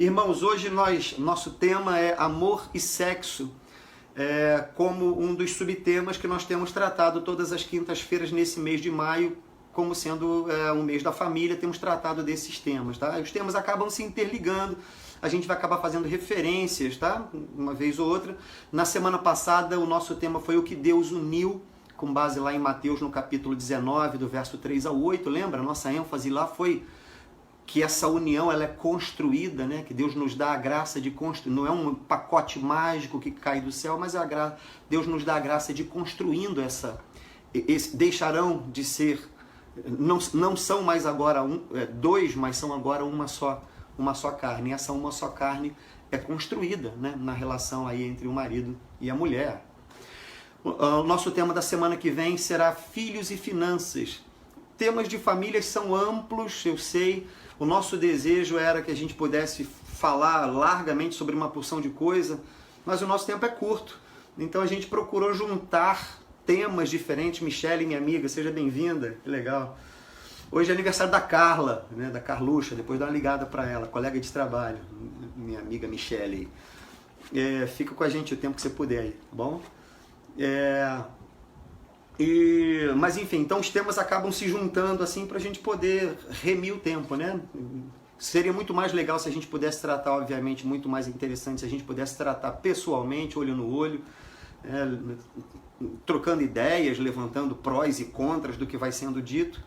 Irmãos, hoje nosso tema é amor e sexo, como um dos subtemas que nós temos tratado todas as quintas-feiras nesse mês de maio, como sendo um mês da família, temos tratado desses temas, tá? Os temas acabam se interligando, a gente vai acabar fazendo referências, tá? Uma vez ou outra. Na semana passada, o nosso tema foi o que Deus uniu, com base lá em Mateus, no capítulo 19, do verso 3 ao 8, lembra? A nossa ênfase lá foi que essa união ela é construída, né? Que Deus nos dá a graça de construir, não é um pacote mágico que cai do céu, mas Deus nos dá a graça de construindo deixarão de ser, não são mais agora dois, mas são agora uma só carne. E essa uma só carne é construída, né? Na relação aí entre o marido e a mulher. O nosso tema da semana que vem será filhos e finanças. Temas de famílias são amplos, eu sei. O nosso desejo era que a gente pudesse falar largamente sobre uma porção de coisa, mas o nosso tempo é curto. Então a gente procurou juntar temas diferentes. Michele, minha amiga, seja bem-vinda, que legal. Hoje é aniversário da Carla, né, da Carluxa, depois dá uma ligada para ela, colega de trabalho, minha amiga Michele. Fica com a gente o tempo que você puder aí, tá bom? Mas enfim, então os temas acabam se juntando assim para a gente poder remir o tempo, né? Seria muito mais legal se a gente pudesse tratar, obviamente, muito mais interessante se a gente pudesse tratar pessoalmente, olho no olho, trocando ideias, levantando prós e contras do que vai sendo dito.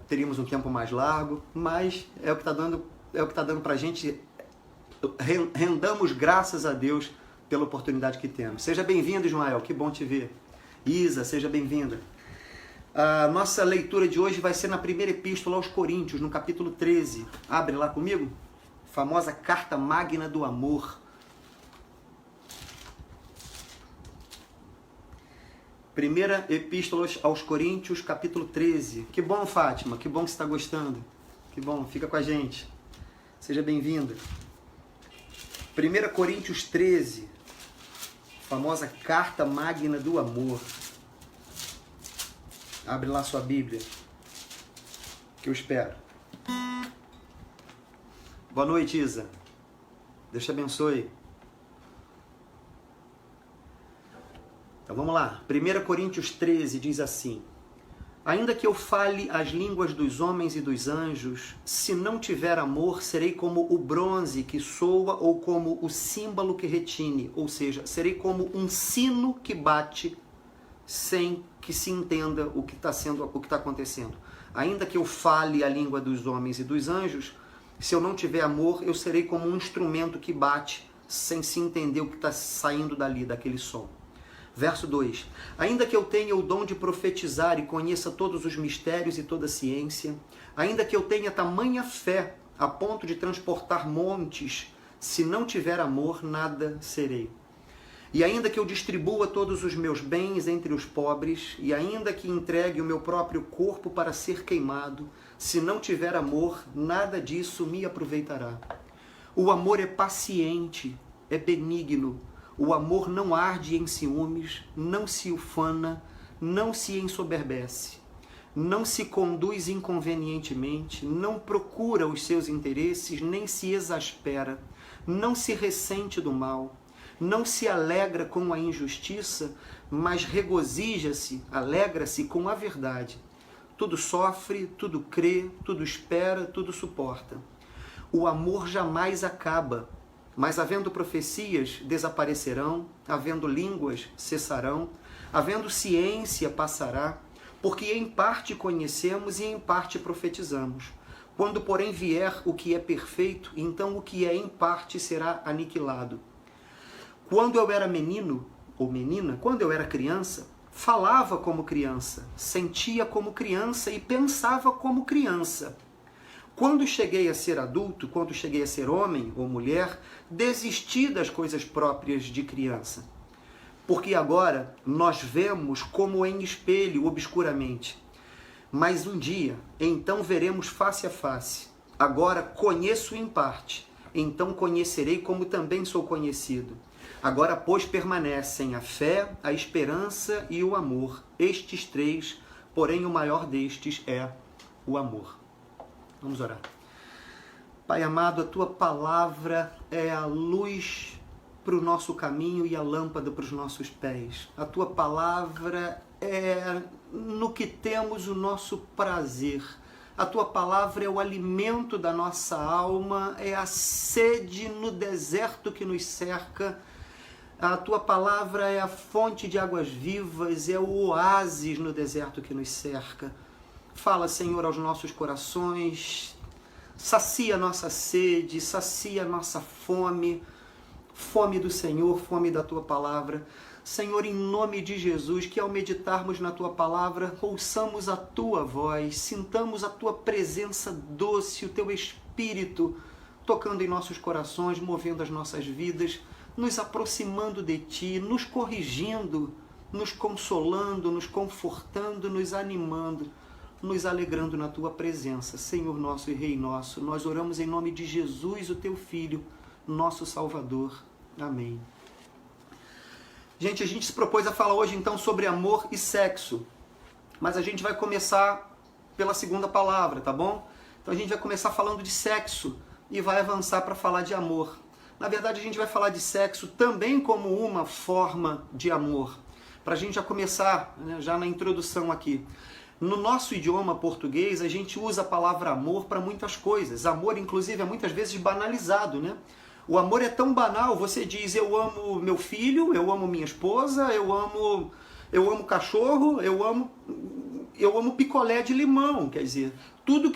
Teríamos um tempo mais largo, mas é o que está dando para a gente. Rendamos graças a Deus pela oportunidade que temos. Seja bem-vindo, Ismael, que bom te ver. Isa, seja bem-vinda. A nossa leitura de hoje vai ser na primeira epístola aos Coríntios, no capítulo 13. Abre lá comigo. Famosa carta magna do amor. Primeira epístola aos Coríntios, capítulo 13. Que bom, Fátima, que bom que você está gostando. Que bom, fica com a gente. Seja bem-vinda. 1 Coríntios 13. Famosa carta magna do amor. Abre lá sua Bíblia, que eu espero. Boa noite, Isa. Deus te abençoe. Então vamos lá. 1 Coríntios 13 diz assim: ainda que eu fale as línguas dos homens e dos anjos, se não tiver amor, serei como o bronze que soa ou como o símbolo que retine, ou seja, serei como um sino que bate sem que se entenda o que está acontecendo. Ainda que eu fale a língua dos homens e dos anjos, se eu não tiver amor, eu serei como um instrumento que bate sem se entender o que está saindo dali, daquele som. Verso 2. Ainda que eu tenha o dom de profetizar e conheça todos os mistérios e toda a ciência, ainda que eu tenha tamanha fé a ponto de transportar montes, se não tiver amor, nada serei. E ainda que eu distribua todos os meus bens entre os pobres, e ainda que entregue o meu próprio corpo para ser queimado, se não tiver amor, nada disso me aproveitará. O amor é paciente, é benigno. O amor não arde em ciúmes, não se ufana, não se ensoberbece, não se conduz inconvenientemente, não procura os seus interesses, nem se exaspera, não se ressente do mal, não se alegra com a injustiça, mas regozija-se, alegra-se com a verdade. Tudo sofre, tudo crê, tudo espera, tudo suporta. O amor jamais acaba. Mas havendo profecias, desaparecerão, havendo línguas, cessarão, havendo ciência, passará, porque em parte conhecemos e em parte profetizamos. Quando, porém, vier o que é perfeito, então o que é em parte será aniquilado. Quando eu era menino, ou menina, quando eu era criança, falava como criança, sentia como criança e pensava como criança. Quando cheguei a ser adulto, quando cheguei a ser homem ou mulher, desisti das coisas próprias de criança. Porque agora nós vemos como em espelho, obscuramente. Mas um dia, então veremos face a face. Agora conheço em parte, então conhecerei como também sou conhecido. Agora, pois, permanecem a fé, a esperança e o amor. Estes três, porém o maior destes é o amor. Vamos orar. Pai amado, a Tua palavra é a luz para o nosso caminho e a lâmpada para os nossos pés. A Tua palavra é no que temos o nosso prazer. A Tua palavra é o alimento da nossa alma, é a sede no deserto que nos cerca. A Tua palavra é a fonte de águas vivas, é o oásis no deserto que nos cerca. Fala, Senhor, aos nossos corações, sacia a nossa sede, sacia a nossa fome, fome do Senhor, fome da Tua palavra. Senhor, em nome de Jesus, que ao meditarmos na Tua palavra, ouçamos a Tua voz, sintamos a Tua presença doce, o Teu Espírito tocando em nossos corações, movendo as nossas vidas, nos aproximando de Ti, nos corrigindo, nos consolando, nos confortando, nos animando, nos alegrando na Tua presença. Senhor nosso e Rei nosso, nós oramos em nome de Jesus, o Teu Filho, nosso Salvador. Amém. Gente, a gente se propôs a falar hoje então sobre amor e sexo, mas a gente vai começar pela segunda palavra, tá bom? Então a gente vai começar falando de sexo e vai avançar para falar de amor. Na verdade, a gente vai falar de sexo também como uma forma de amor. Para a gente já começar, né, já na introdução aqui. No nosso idioma português, a gente usa a palavra amor para muitas coisas. Amor, inclusive, é muitas vezes banalizado, né? O amor é tão banal, você diz, eu amo meu filho, eu amo minha esposa, eu amo cachorro, eu amo picolé de limão, quer dizer, tudo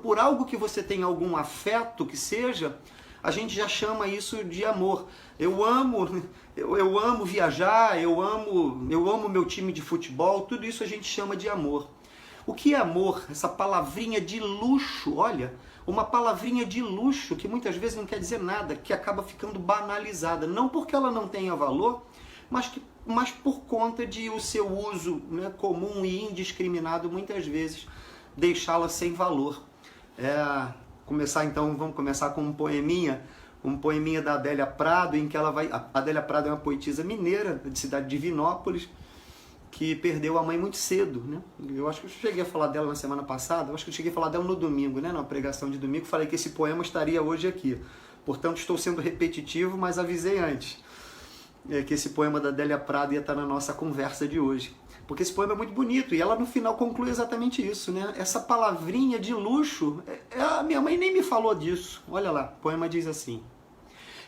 por algo que você tem algum afeto que seja, a gente já chama isso de amor. Eu amo viajar, eu amo meu time de futebol, tudo isso a gente chama de amor. O que é amor? Essa palavrinha de luxo, olha, uma palavrinha de luxo que muitas vezes não quer dizer nada, que acaba ficando banalizada, não porque ela não tenha valor, mas por conta de o seu uso, né, comum e indiscriminado, muitas vezes deixá-la sem valor. Vamos começar com um poeminha da Adélia Prado, em que ela vai... A Adélia Prado é uma poetisa mineira, de cidade de Divinópolis, que perdeu a mãe muito cedo, né? Eu acho que eu cheguei a falar dela na semana passada, eu acho que eu cheguei a falar dela no domingo, né? Na pregação de domingo, falei que esse poema estaria hoje aqui. Portanto, estou sendo repetitivo, mas avisei antes que esse poema da Adélia Prado ia estar na nossa conversa de hoje. Porque esse poema é muito bonito e ela no final conclui exatamente isso, né? Essa palavrinha de luxo, a minha mãe nem me falou disso. Olha lá, o poema diz assim: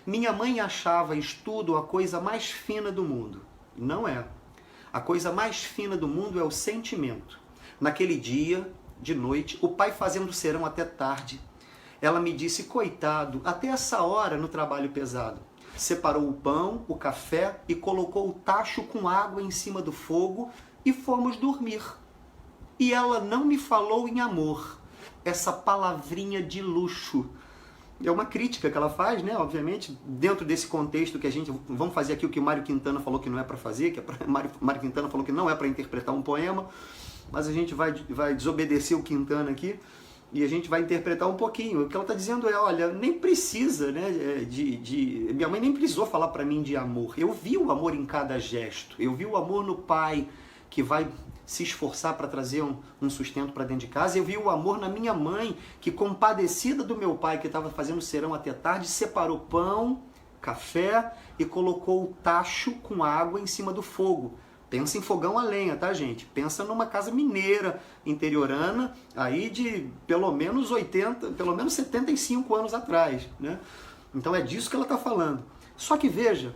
minha mãe achava estudo a coisa mais fina do mundo. Não é. A coisa mais fina do mundo é o sentimento. Naquele dia, de noite, o pai fazendo serão até tarde. Ela me disse, coitado, até essa hora no trabalho pesado. Separou o pão, o café e colocou o tacho com água em cima do fogo e fomos dormir. E ela não me falou em amor, essa palavrinha de luxo. É uma crítica que ela faz, né? Obviamente, dentro desse contexto que a gente... Vamos fazer aqui o que o Mário Quintana falou que não é para fazer, Mário Quintana falou que não é para interpretar um poema, mas a gente vai desobedecer o Quintana aqui e a gente vai interpretar um pouquinho. O que ela está dizendo é, olha, nem precisa, né? Minha mãe nem precisou falar para mim de amor. Eu vi o amor em cada gesto. Eu vi o amor no pai que vai se esforçar para trazer um sustento para dentro de casa. Eu vi o amor na minha mãe, que compadecida do meu pai, que estava fazendo serão até tarde, separou pão, café e colocou o tacho com água em cima do fogo. Pensa em fogão a lenha, tá, gente? Pensa numa casa mineira, interiorana, aí de pelo menos 75 anos atrás, né? Então é disso que ela está falando. Só que veja,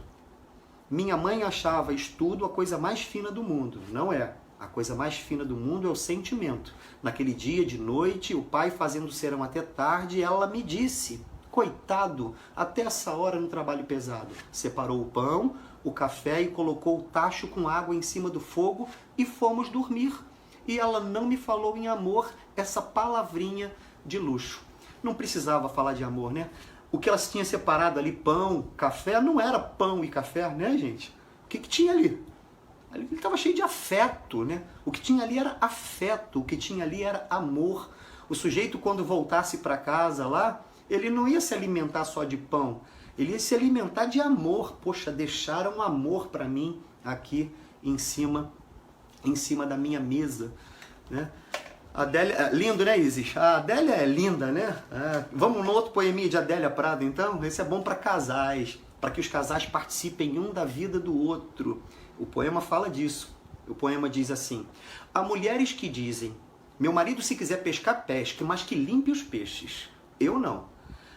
minha mãe achava estudo a coisa mais fina do mundo. Não é. A coisa mais fina do mundo é o sentimento. Naquele dia de noite, o pai fazendo serão até tarde, ela me disse, coitado, até essa hora no trabalho pesado. Separou o pão, o café e colocou o tacho com água em cima do fogo e fomos dormir. E ela não me falou em amor, essa palavrinha de luxo. Não precisava falar de amor, né? O que ela tinha separado ali, pão, café, não era pão e café, né, gente? O que tinha ali? Ele estava cheio de afeto, né? O que tinha ali era afeto, o que tinha ali era amor. O sujeito, quando voltasse para casa lá, ele não ia se alimentar só de pão, ele ia se alimentar de amor. Poxa, deixaram amor para mim aqui em cima da minha mesa, né? Adélia, lindo, né, Isis? A Adélia é linda, né? Vamos no outro poeminha de Adélia Prado, então? Esse é bom para casais, para que os casais participem um da vida do outro. O poema fala disso. O poema diz assim: há mulheres que dizem, meu marido se quiser pescar, pesque, mas que limpe os peixes. Eu não.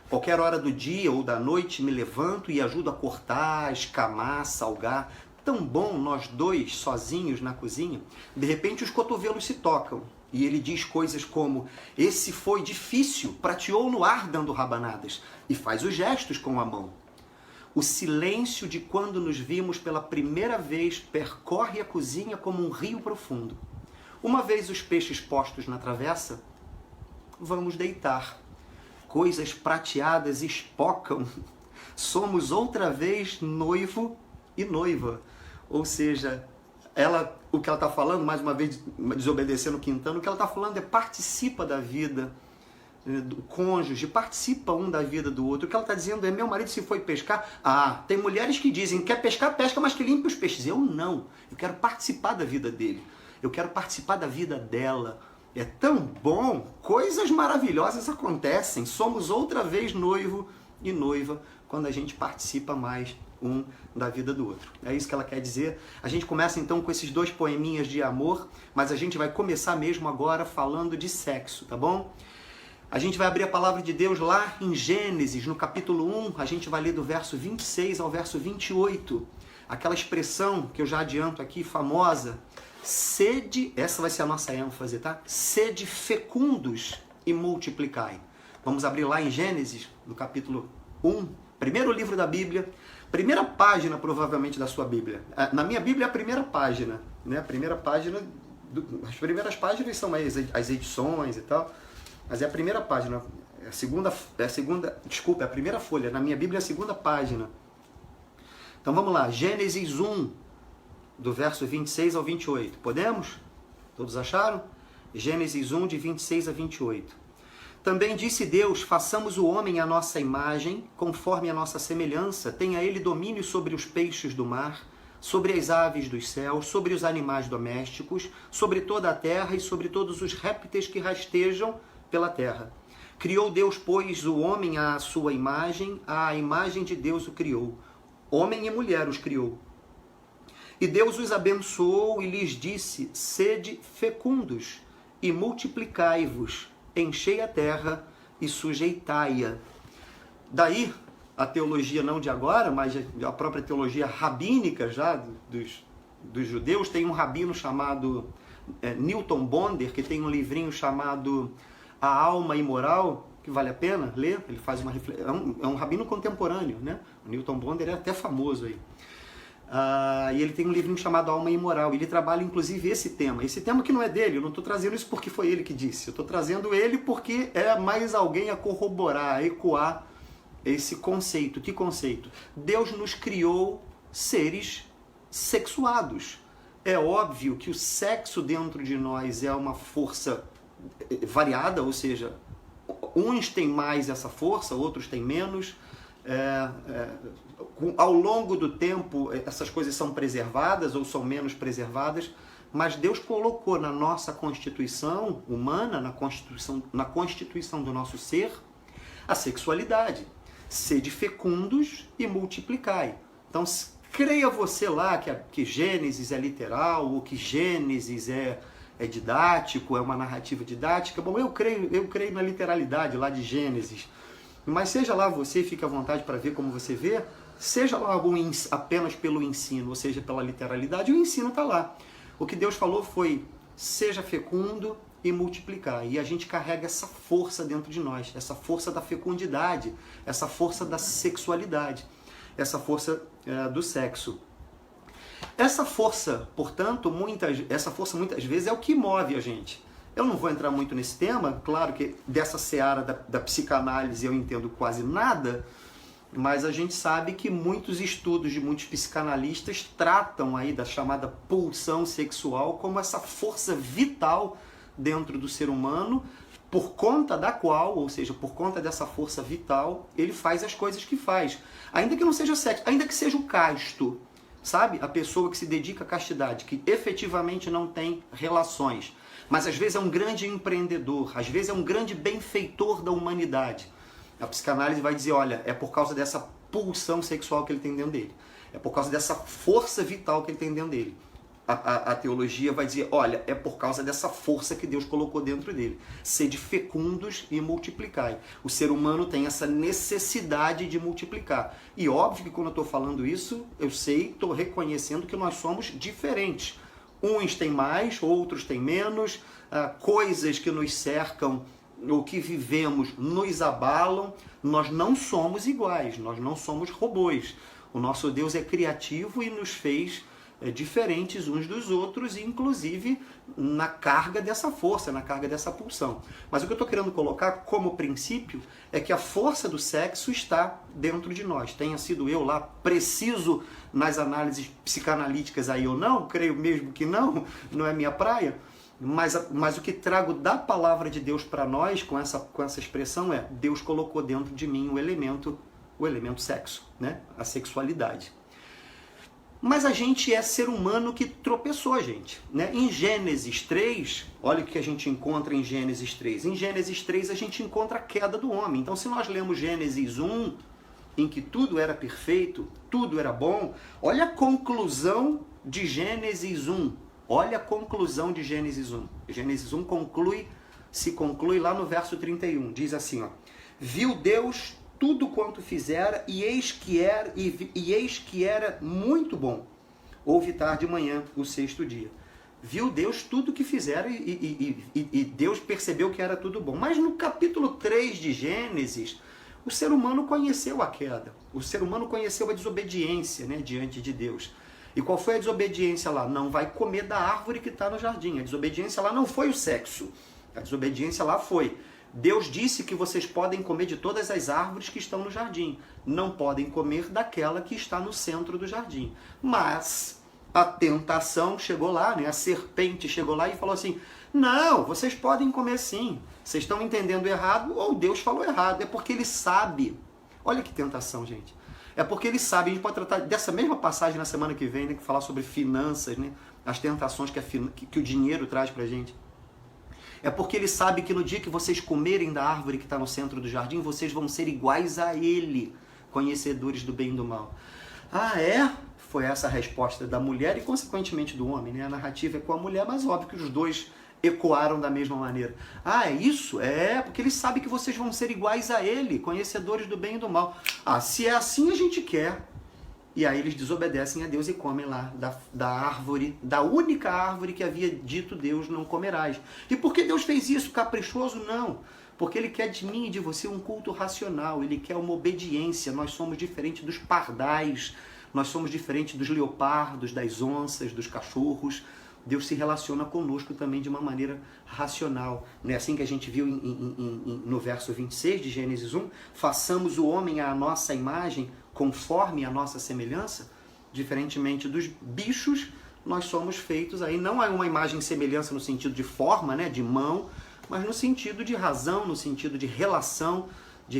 Qualquer hora do dia ou da noite me levanto e ajudo a cortar, escamar, salgar. Tão bom nós dois sozinhos na cozinha. De repente os cotovelos se tocam e ele diz coisas como: esse foi difícil, prateou no ar dando rabanadas, e faz os gestos com a mão. O silêncio de quando nos vimos pela primeira vez percorre a cozinha como um rio profundo. Uma vez os peixes postos na travessa, vamos deitar. Coisas prateadas espocam. Somos outra vez noivo e noiva. Ou seja, o que ela está falando, mais uma vez desobedecendo o Quintana, o que ela está falando é participa da vida do cônjuge, participa um da vida do outro. O que ela está dizendo é: meu marido se foi pescar, tem mulheres que dizem, quer pescar, pesca, mas que limpe os peixes. Eu não, eu quero participar da vida dele, eu quero participar da vida dela. É tão bom, coisas maravilhosas acontecem, somos outra vez noivo e noiva quando a gente participa mais um da vida do outro. É isso que ela quer dizer. A gente começa então com esses dois poeminhas de amor, mas a gente vai começar mesmo agora falando de sexo, tá bom? A gente vai abrir a palavra de Deus lá em Gênesis, no capítulo 1, a gente vai ler do verso 26 ao verso 28. Aquela expressão que eu já adianto aqui, famosa, sede, essa vai ser a nossa ênfase, tá? Sede fecundos e multiplicai. Vamos abrir lá em Gênesis, no capítulo 1, primeiro livro da Bíblia, primeira página provavelmente da sua Bíblia. Na minha Bíblia é a primeira página, né? A primeira página, as primeiras páginas são as edições e tal, mas é a primeira página, é a primeira folha, na minha Bíblia é a segunda página. Então vamos lá, Gênesis 1, do verso 26 ao 28. Podemos? Todos acharam? Gênesis 1, de 26 a 28. Também disse Deus, façamos o homem à nossa imagem, conforme a nossa semelhança, tenha ele domínio sobre os peixes do mar, sobre as aves dos céus, sobre os animais domésticos, sobre toda a terra e sobre todos os répteis que rastejam pela terra. Criou Deus, pois, o homem à sua imagem, à imagem de Deus o criou. Homem e mulher os criou. E Deus os abençoou e lhes disse, sede fecundos e multiplicai-vos, enchei a terra e sujeitai-a. Daí, a teologia não de agora, mas a própria teologia rabínica já dos judeus, tem um rabino chamado Newton Bonder, que tem um livrinho chamado A Alma Imoral, que vale a pena ler. Ele faz uma reflexão, é um rabino contemporâneo, né? O Newton Bonder é até famoso aí. E ele tem um livrinho chamado Alma Imoral. Ele trabalha inclusive esse tema que não é dele. Eu não estou trazendo isso porque foi ele que disse. Eu estou trazendo ele porque é mais alguém a corroborar, a ecoar esse conceito. Que conceito? Deus nos criou seres sexuados. É óbvio que o sexo dentro de nós é uma força variada, ou seja, uns têm mais essa força, outros têm menos. Ao longo do tempo, essas coisas são preservadas ou são menos preservadas, mas Deus colocou na nossa constituição humana, na constituição do nosso ser, a sexualidade. Sede fecundos e multiplicai. Então, creia você lá que Gênesis é literal, ou que Gênesis é didático, é uma narrativa didática. Bom, eu creio na literalidade lá de Gênesis. Mas seja lá você, fique à vontade para ver como você vê, seja lá apenas pelo ensino, ou seja, pela literalidade, o ensino está lá. O que Deus falou foi, seja fecundo e multiplicar. E a gente carrega essa força dentro de nós, essa força da fecundidade, essa força da sexualidade, essa força do sexo. Essa força, portanto, muitas vezes é o que move a gente. Eu não vou entrar muito nesse tema, claro que dessa seara da psicanálise eu entendo quase nada, mas a gente sabe que muitos estudos de muitos psicanalistas tratam aí da chamada pulsão sexual como essa força vital dentro do ser humano, por conta da qual, ou seja, por conta dessa força vital, ele faz as coisas que faz. Ainda que não seja sexo, ainda que seja o casto, sabe? A pessoa que se dedica à castidade, que efetivamente não tem relações. mas às vezes é um grande empreendedor, às vezes é um grande benfeitor da humanidade. A psicanálise vai dizer, olha, é por causa dessa pulsão sexual que ele tem dentro dele, é por causa dessa força vital que ele tem dentro dele. A teologia vai dizer, olha, é por causa dessa força que Deus colocou dentro dele. Sede fecundos e multiplicai. O ser humano tem essa necessidade de multiplicar. E óbvio que quando eu estou falando isso, eu sei, estou reconhecendo que nós somos diferentes. Uns têm mais, outros têm menos, coisas que nos cercam, o que vivemos nos abalam. Nós não somos iguais, nós não somos robôs. O nosso Deus é criativo e nos fez diferentes uns dos outros, inclusive na carga dessa força, na carga dessa pulsão. Mas o que eu estou querendo colocar como princípio é que a força do sexo está dentro de nós. Tenha sido eu lá preciso nas análises psicanalíticas aí ou não, creio mesmo que não é minha praia, mas o que trago da palavra de Deus para nós com essa expressão é: Deus colocou dentro de mim o elemento sexo, né? A sexualidade. Mas a gente é ser humano que tropeçou, gente, né? Em Gênesis 3, olha o que a gente encontra em Gênesis 3. Em Gênesis 3 a gente encontra a queda do homem. Então se nós lemos Gênesis 1, em que tudo era perfeito, tudo era bom, olha a conclusão de Gênesis 1. Olha a conclusão de Gênesis 1. Gênesis 1 se conclui lá no verso 31. Diz assim, ó: viu Deus tudo quanto fizera, e eis que era muito bom. Houve tarde e manhã, o sexto dia. Viu Deus tudo que fizera e Deus percebeu que era tudo bom. Mas no capítulo 3 de Gênesis, o ser humano conheceu a queda. O ser humano conheceu a desobediência, né, diante de Deus. E qual foi a desobediência lá? Não vai comer da árvore que está no jardim. A desobediência lá não foi o sexo. A desobediência lá foi: Deus disse que vocês podem comer de todas as árvores que estão no jardim. Não podem comer daquela que está no centro do jardim. Mas a tentação chegou lá, né? A serpente chegou lá e falou assim: não, vocês podem comer sim. Vocês estão entendendo errado ou Deus falou errado. É porque ele sabe. Olha que tentação, gente. É porque ele sabe. A gente pode tratar dessa mesma passagem na semana que vem, né? Que falar sobre finanças, né? As tentações que o dinheiro traz pra gente. É porque ele sabe que no dia que vocês comerem da árvore que está no centro do jardim, vocês vão ser iguais a ele, conhecedores do bem e do mal. Ah, é? Foi essa a resposta da mulher e, consequentemente, do homem, né? A narrativa é com a mulher, mas óbvio que os dois ecoaram da mesma maneira. Ah, é isso? É, porque ele sabe que vocês vão ser iguais a ele, conhecedores do bem e do mal. Ah, se é assim, a gente quer. E aí eles desobedecem a Deus e comem lá da árvore, da única árvore que havia dito Deus: não comerás. E por que Deus fez isso? Caprichoso? Não. Porque Ele quer de mim e de você um culto racional. Ele quer uma obediência. Nós somos diferentes dos pardais. Nós somos diferentes dos leopardos, das onças, dos cachorros. Deus se relaciona conosco também de uma maneira racional. Não é assim que a gente viu no verso 26 de Gênesis 1? Façamos o homem à nossa imagem, conforme a nossa semelhança. Diferentemente dos bichos, nós somos feitos aí, não é uma imagem e semelhança no sentido de forma, né, de mão, mas no sentido de razão, no sentido de relação, de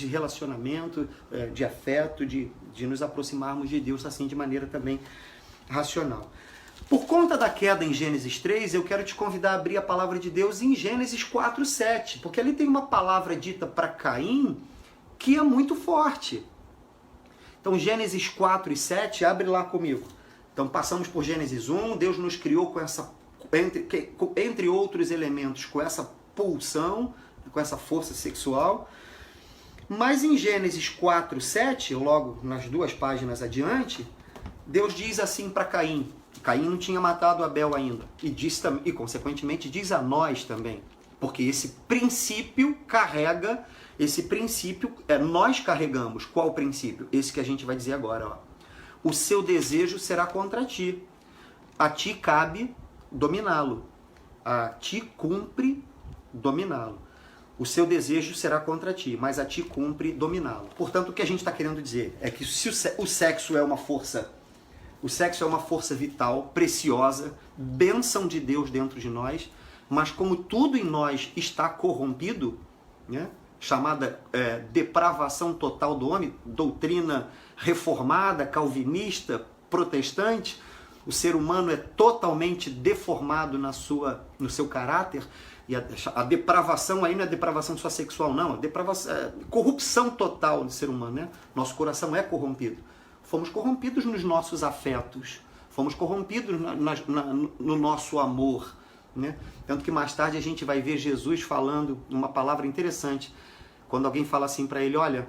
relacionamento, de afeto, de nos aproximarmos de Deus assim de maneira também racional. Por conta da queda em Gênesis 3, eu quero te convidar a abrir a palavra de Deus em Gênesis 4:7, porque ali tem uma palavra dita para Caim que é muito forte. Então, Gênesis 4:7, abre lá comigo. Então, passamos por Gênesis 1, Deus nos criou com essa, entre outros elementos, com essa pulsão, com essa força sexual. Mas em Gênesis 4:7, logo nas 2 páginas adiante, Deus diz assim para Caim. Caim não tinha matado Abel ainda. E consequentemente diz a nós também. Porque esse princípio nós carregamos. Qual o princípio? Esse que a gente vai dizer agora. Ó. O seu desejo será contra ti. A ti cabe dominá-lo. A ti cumpre dominá-lo. O seu desejo será contra ti, mas a ti cumpre dominá-lo. Portanto, o que a gente está querendo dizer é que se o sexo é uma força... O sexo é uma força vital, preciosa, bênção de Deus dentro de nós, mas como tudo em nós está corrompido, né, chamada depravação total do homem, doutrina reformada, calvinista, protestante, o ser humano é totalmente deformado no seu caráter, e a depravação aí não é depravação só sexual, não, corrupção total do ser humano, né? Nosso coração é corrompido. Fomos corrompidos nos nossos afetos, fomos corrompidos no nosso amor, né? Tanto que mais tarde a gente vai ver Jesus falando uma palavra interessante, quando alguém fala assim para ele, olha,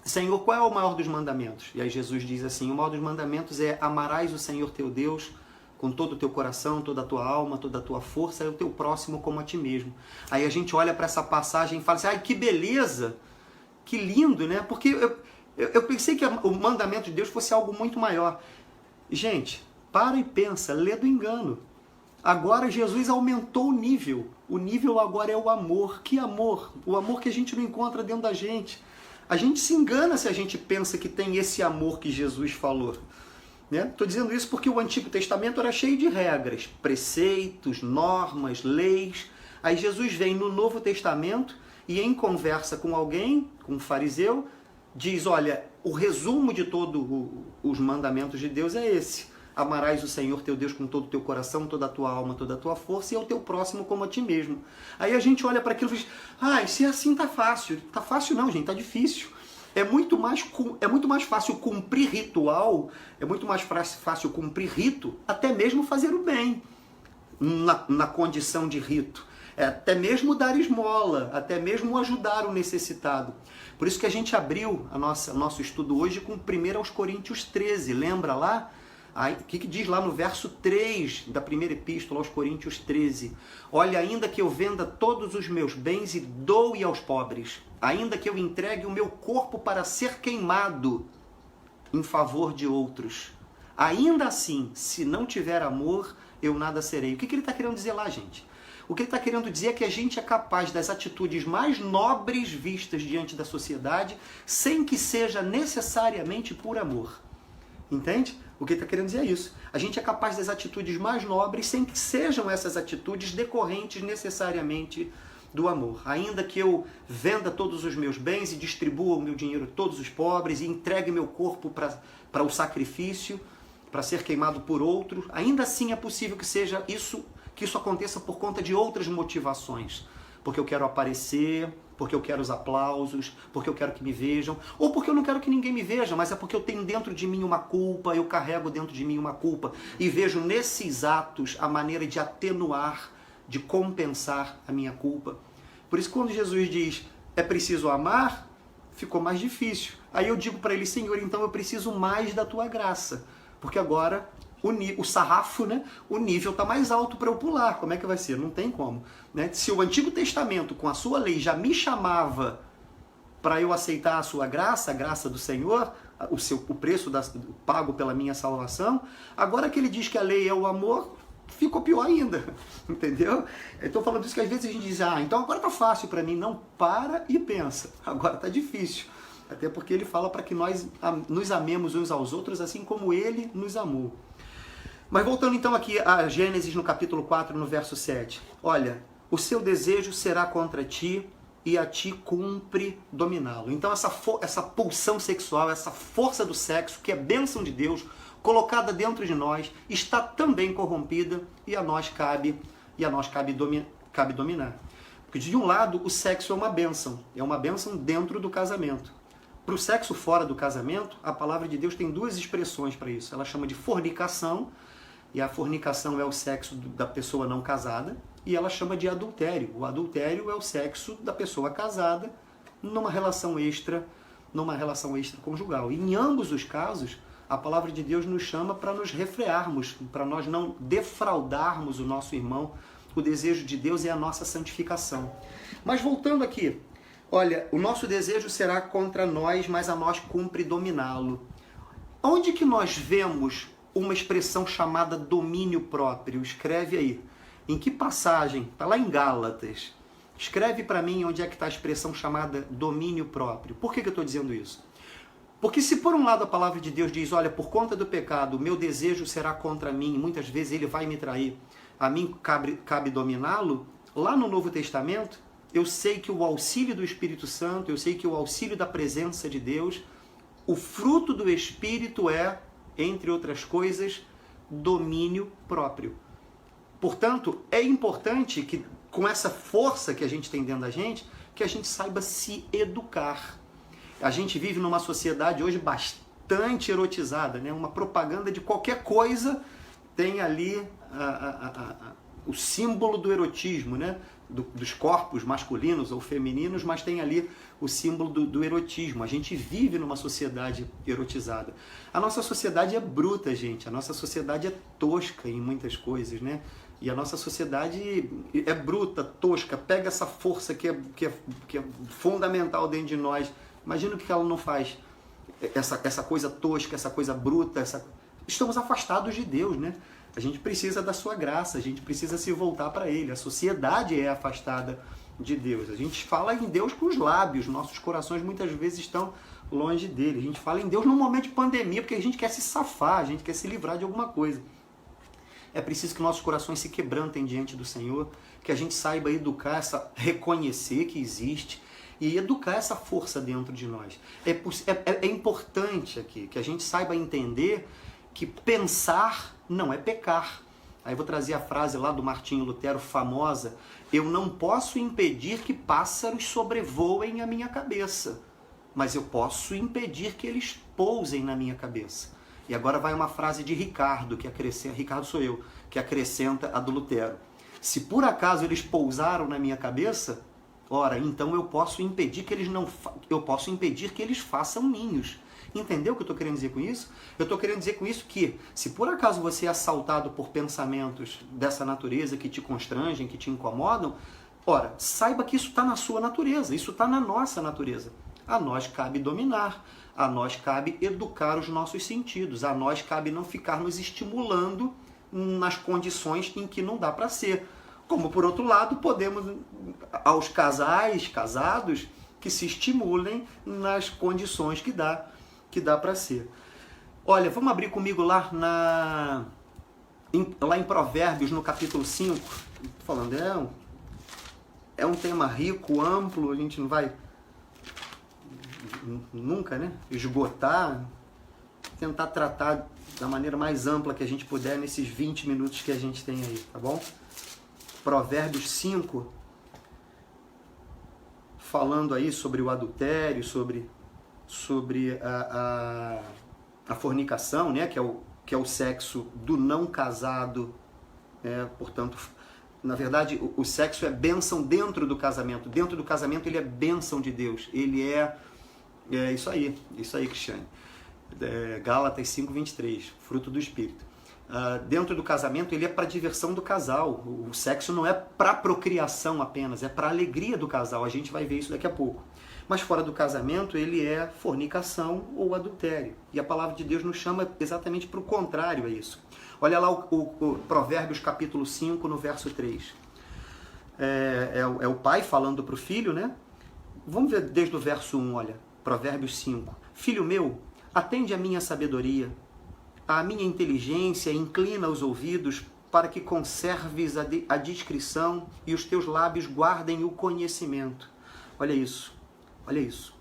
Senhor, qual é o maior dos mandamentos? E aí Jesus diz assim, o maior dos mandamentos é amarás o Senhor teu Deus com todo o teu coração, toda a tua alma, toda a tua força, e o teu próximo como a ti mesmo. Aí a gente olha para essa passagem e fala assim, ai, que beleza, que lindo, né? Porque eu pensei que o mandamento de Deus fosse algo muito maior. Gente, para e pensa, lê do engano. Agora Jesus aumentou o nível agora é o amor. Que amor? O amor que a gente não encontra dentro da gente. A gente se engana se a gente pensa que tem esse amor que Jesus falou. Estou dizendo isso porque o Antigo Testamento era cheio de regras, preceitos, normas, leis. Aí Jesus vem no Novo Testamento e em conversa com alguém, com um fariseu, diz, olha, o resumo de todos os mandamentos de Deus é esse. Amarás o Senhor teu Deus com todo o teu coração, toda a tua alma, toda a tua força e ao teu próximo como a ti mesmo. Aí a gente olha para aquilo e diz, se é assim tá fácil. Tá fácil não, gente, tá difícil. É muito mais fácil cumprir ritual, é muito mais fácil cumprir rito, até mesmo fazer o bem, na condição de rito. Até mesmo dar esmola, até mesmo ajudar o necessitado. Por isso que a gente abriu nosso estudo hoje com 1 Coríntios 13, lembra lá? O que diz lá no verso 3 da primeira epístola aos Coríntios 13? Olha, ainda que eu venda todos os meus bens e doe aos pobres, ainda que eu entregue o meu corpo para ser queimado em favor de outros, ainda assim, se não tiver amor, eu nada serei. O que ele está querendo dizer lá, gente? O que ele está querendo dizer é que a gente é capaz das atitudes mais nobres vistas diante da sociedade, sem que seja necessariamente por amor. Entende? O que ele está querendo dizer é isso. A gente é capaz das atitudes mais nobres sem que sejam essas atitudes decorrentes necessariamente do amor. Ainda que eu venda todos os meus bens e distribua o meu dinheiro a todos os pobres e entregue meu corpo para o sacrifício, para ser queimado por outro, ainda assim é possível que isso aconteça por conta de outras motivações. Porque eu quero aparecer, porque eu quero os aplausos, porque eu quero que me vejam, ou porque eu não quero que ninguém me veja, mas é porque eu tenho dentro de mim uma culpa, eu carrego dentro de mim uma culpa, e vejo nesses atos a maneira de atenuar, de compensar a minha culpa. Por isso, quando Jesus diz, é preciso amar, ficou mais difícil. Aí eu digo para ele, Senhor, então eu preciso mais da tua graça, porque agora o sarrafo, né? O nível está mais alto para eu pular. Como é que vai ser? Não tem como. Né? Se o Antigo Testamento, com a sua lei, já me chamava para eu aceitar a sua graça, a graça do Senhor, o preço pago pela minha salvação, agora que ele diz que a lei é o amor, ficou pior ainda. Entendeu? Estou falando isso que às vezes a gente diz, então agora está fácil para mim. Não, para e pensa. Agora está difícil. Até porque ele fala para que nós nos amemos uns aos outros, assim como ele nos amou. Mas voltando então aqui a Gênesis no capítulo 4, no verso 7. Olha, o seu desejo será contra ti e a ti cumpre dominá-lo. Então essa pulsão sexual, essa força do sexo, que é bênção de Deus, colocada dentro de nós, está também corrompida e a nós cabe dominar. Porque de um lado o sexo é uma bênção dentro do casamento. Para o sexo fora do casamento, a palavra de Deus tem duas expressões para isso. Ela chama de fornicação, e a fornicação é o sexo da pessoa não casada, e ela chama de adultério. O adultério é o sexo da pessoa casada numa relação extraconjugal. E em ambos os casos, a palavra de Deus nos chama para nos refrearmos, para nós não defraudarmos o nosso irmão. O desejo de Deus é a nossa santificação. Mas voltando aqui, olha, o nosso desejo será contra nós, mas a nós cumpre dominá-lo. Onde que nós vemos uma expressão chamada domínio próprio? Escreve aí. Em que passagem? Está lá em Gálatas. Escreve para mim onde é que está a expressão chamada domínio próprio. Por que eu estou dizendo isso? Porque se por um lado a palavra de Deus diz, olha, por conta do pecado, o meu desejo será contra mim, muitas vezes ele vai me trair, a mim cabe dominá-lo, lá no Novo Testamento, eu sei que o auxílio do Espírito Santo, eu sei que o auxílio da presença de Deus, o fruto do Espírito é, entre outras coisas, domínio próprio. Portanto, é importante que, com essa força que a gente tem dentro da gente, que a gente saiba se educar. A gente vive numa sociedade hoje bastante erotizada, né? Uma propaganda de qualquer coisa tem ali o símbolo do erotismo, né? Dos corpos masculinos ou femininos, mas tem ali o símbolo do erotismo. A gente vive numa sociedade erotizada. A nossa sociedade é bruta, gente. A nossa sociedade é tosca em muitas coisas, né? E a nossa sociedade é bruta, tosca, pega essa força que é fundamental dentro de nós. Imagina o que ela não faz. Essa coisa tosca, essa coisa bruta. Estamos afastados de Deus, né? A gente precisa da sua graça, a gente precisa se voltar para Ele. A sociedade é afastada de Deus. A gente fala em Deus com os lábios, nossos corações muitas vezes estão longe dele. A gente fala em Deus num momento de pandemia porque a gente quer se safar, a gente quer se livrar de alguma coisa. É preciso que nossos corações se quebrantem diante do Senhor, que a gente saiba educar, reconhecer que existe e educar essa força dentro de nós. É importante aqui que a gente saiba entender que pensar não é pecar. Aí eu vou trazer a frase lá do Martinho Lutero, famosa: eu não posso impedir que pássaros sobrevoem a minha cabeça, mas eu posso impedir que eles pousem na minha cabeça. E agora vai uma frase de Ricardo, Ricardo sou eu, que acrescenta a do Lutero: se por acaso eles pousaram na minha cabeça, ora, então eu posso impedir que eles façam ninhos. Entendeu o que eu estou querendo dizer com isso? Eu estou querendo dizer com isso que, se por acaso você é assaltado por pensamentos dessa natureza que te constrangem, que te incomodam, ora, saiba que isso está na sua natureza, isso está na nossa natureza. A nós cabe dominar, a nós cabe educar os nossos sentidos, a nós cabe não ficar nos estimulando nas condições em que não dá para ser. Como, por outro lado, podemos, aos casados, que se estimulem nas condições que dá para ser. Olha, vamos abrir comigo lá em Provérbios, no capítulo 5, falando, é um tema rico, amplo, a gente não vai nunca, né, esgotar, tentar tratar da maneira mais ampla que a gente puder nesses 20 minutos que a gente tem aí, tá bom? Provérbios 5, falando aí sobre o adultério, sobre a fornicação, né, que é o sexo do não casado, portanto, na verdade, o sexo é bênção dentro do casamento. Dentro do casamento ele é bênção de Deus. Ele é isso aí, Cristiane. Gálatas 5:23, fruto do Espírito. Dentro do casamento ele é para diversão do casal. O sexo não é para procriação apenas, é para alegria do casal. A gente vai ver isso daqui a pouco. Mas fora do casamento ele é fornicação ou adultério. E a palavra de Deus nos chama exatamente para o contrário a isso. Olha lá o Provérbios capítulo 5, no verso 3. É o pai falando para o filho, né? Vamos ver desde o verso 1, olha. Provérbios 5. Filho meu, atende a minha sabedoria, a minha inteligência, inclina os ouvidos para que conserves a discrição e os teus lábios guardem o conhecimento. Olha isso. Olha isso.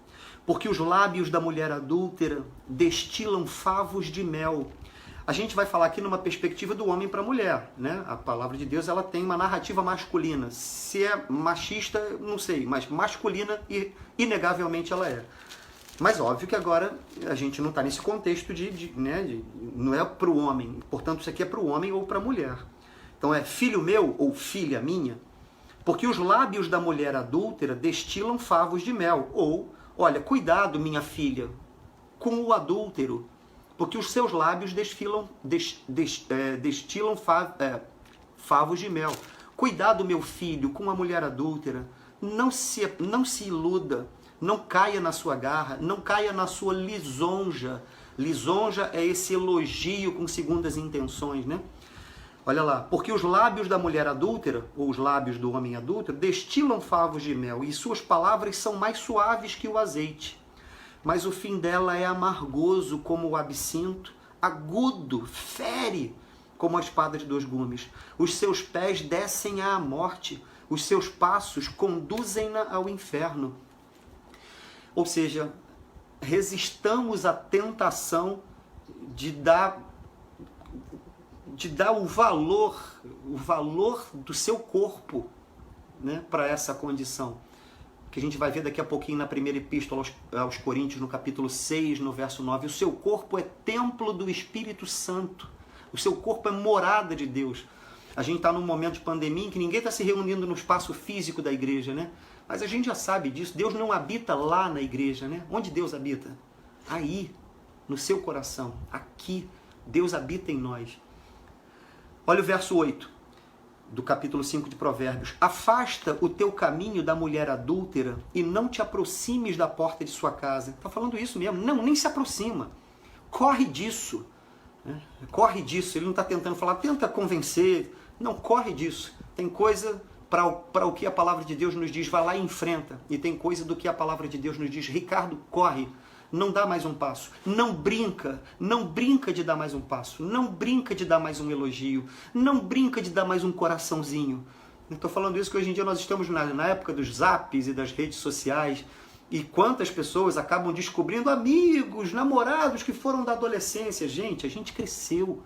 Porque os lábios da mulher adúltera destilam favos de mel. A gente vai falar aqui numa perspectiva do homem para a mulher, né? A palavra de Deus ela tem uma narrativa masculina. Se é machista, não sei, mas masculina e inegavelmente ela é. Mas óbvio que agora a gente não está nesse contexto não é para o homem. Portanto, isso aqui é para o homem ou para a mulher. Então é filho meu ou filha minha. Porque os lábios da mulher adúltera destilam favos de mel. Ou, olha, cuidado, minha filha, com o adúltero, porque os seus lábios destilam favos de mel. Cuidado, meu filho, com a mulher adúltera. Não se iluda, não caia na sua garra, não caia na sua lisonja. Lisonja é esse elogio com segundas intenções, né? Olha lá, porque os lábios da mulher adúltera, ou os lábios do homem adúltero, destilam favos de mel, e suas palavras são mais suaves que o azeite. Mas o fim dela é amargoso como o absinto, agudo, fere como a espada de 2 gumes. Os seus pés descem à morte, os seus passos conduzem-na ao inferno. Ou seja, resistamos à tentação de dar de dar o valor do seu corpo, né, para essa condição. Que a gente vai ver daqui a pouquinho na primeira epístola aos Coríntios, no capítulo 6, no verso 9. O seu corpo é templo do Espírito Santo. O seu corpo é morada de Deus. A gente está num momento de pandemia em que ninguém está se reunindo no espaço físico da igreja, né? Mas a gente já sabe disso. Deus não habita lá na igreja, né? Onde Deus habita? Aí, no seu coração. Aqui, Deus habita em nós. Olha o verso 8. Do capítulo 5 de Provérbios. Afasta o teu caminho da mulher adúltera e não te aproximes da porta de sua casa. Está falando isso mesmo? Não, nem se aproxima. Corre disso. Né? Corre disso. Ele não está tentando falar, tenta convencer. Não, corre disso. Tem coisa para o que a palavra de Deus nos diz, vai lá e enfrenta. E tem coisa do que a palavra de Deus nos diz, Ricardo, corre. Não dá mais um passo, não brinca de dar mais um passo, não brinca de dar mais um elogio, não brinca de dar mais um coraçãozinho. Estou falando isso que hoje em dia nós estamos na época dos zaps e das redes sociais, e quantas pessoas acabam descobrindo amigos, namorados que foram da adolescência. Gente, a gente cresceu.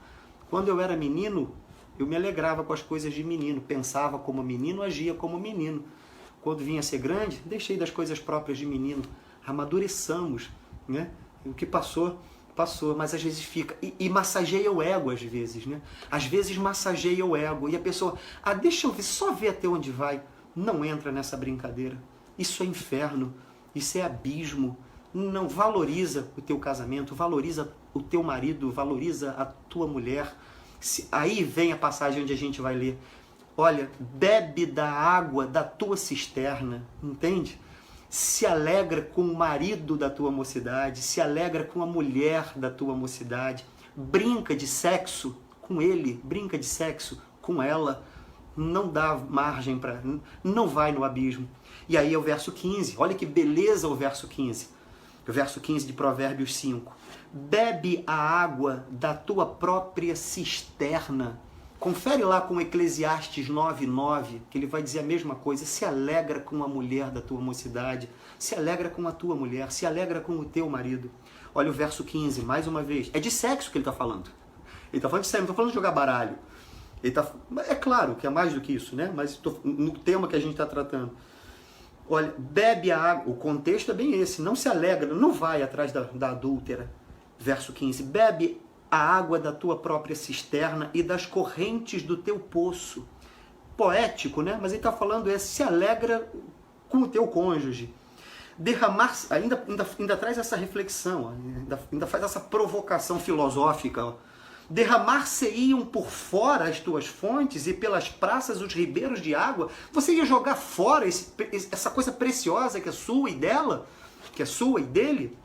Quando eu era menino, eu me alegrava com as coisas de menino, pensava como menino, agia como menino. Quando vinha a ser grande, deixei das coisas próprias de menino, amadureçamos. Né? O que passou, mas às vezes fica, e massageia o ego às vezes, né? Às vezes massageia o ego, e a pessoa, deixa eu ver, só ver até onde vai. Não entra nessa brincadeira, isso é inferno, isso é abismo. Não valoriza o teu casamento, valoriza o teu marido, valoriza a tua mulher. Aí vem a passagem onde a gente vai ler, olha, bebe da água da tua cisterna, entende? Se alegra com o marido da tua mocidade, se alegra com a mulher da tua mocidade, brinca de sexo com ele, brinca de sexo com ela, não dá margem para, não vai no abismo. E aí é o verso 15, olha que beleza o verso 15, o verso 15 de Provérbios 5. Bebe a água da tua própria cisterna. Confere lá com Eclesiastes 9:9, que ele vai dizer a mesma coisa. Se alegra com a mulher da tua mocidade, se alegra com a tua mulher, se alegra com o teu marido. Olha o verso 15, mais uma vez. É de sexo que ele está falando. Ele está falando de sexo, não está falando de jogar baralho. É claro que é mais do que isso, né? Mas no tema que a gente está tratando. Olha, bebe a água, o contexto é bem esse, não se alegra, não vai atrás da adúltera. Verso 15, bebe a água da tua própria cisterna e das correntes do teu poço. Poético, né? Mas ele está falando se alegra com o teu cônjuge. Derramar, ainda traz essa reflexão, ainda faz essa provocação filosófica. Ó. Derramar-se-iam por fora as tuas fontes e pelas praças os ribeiros de água. Você ia jogar fora essa coisa preciosa que é sua e dela, que é sua e dele?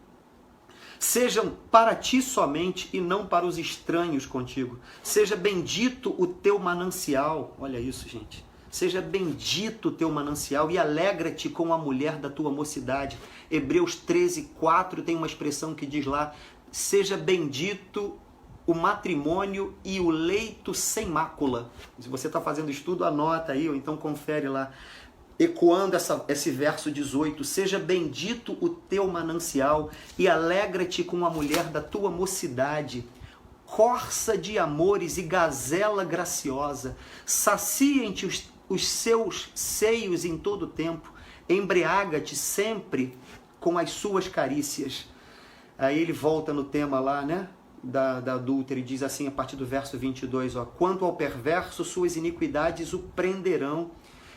Sejam para ti somente e não para os estranhos contigo. Seja bendito o teu manancial. Olha isso, gente. Seja bendito o teu manancial e alegra-te com a mulher da tua mocidade. Hebreus 13:4 tem uma expressão que diz lá, seja bendito o matrimônio e o leito sem mácula. Se você está fazendo estudo, anota aí, ou então confere lá. Ecoando esse verso 18, seja bendito o teu manancial e alegra-te com a mulher da tua mocidade, corça de amores e gazela graciosa, saciem-te os seus seios em todo o tempo, embriaga-te sempre com as suas carícias. Aí ele volta no tema lá, né, da adúltera e diz assim a partir do verso 22, ó, quanto ao perverso, suas iniquidades o prenderão,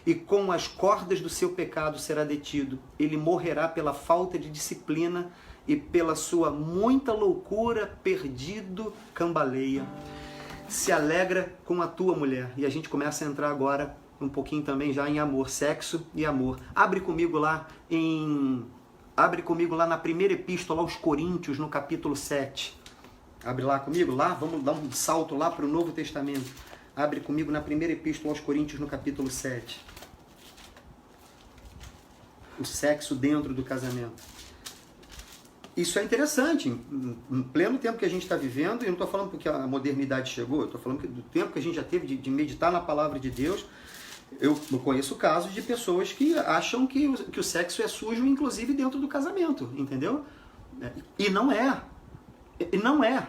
e com as cordas do seu pecado será detido. Ele morrerá pela falta de disciplina e pela sua muita loucura, perdido, cambaleia. Se alegra com a tua mulher. E a gente começa a entrar agora um pouquinho também já em amor, sexo e amor. Abre comigo lá na primeira epístola aos Coríntios, no capítulo 7. Abre lá comigo, lá, vamos dar um salto lá para o Novo Testamento. Abre comigo na primeira epístola aos Coríntios, no capítulo 7. O sexo dentro do casamento. Isso é interessante, em pleno tempo que a gente está vivendo, e eu não estou falando porque a modernidade chegou, eu estou falando do tempo que a gente já teve de meditar na palavra de Deus. Eu conheço casos de pessoas que acham que o sexo é sujo, inclusive dentro do casamento, entendeu? E não é. Não é.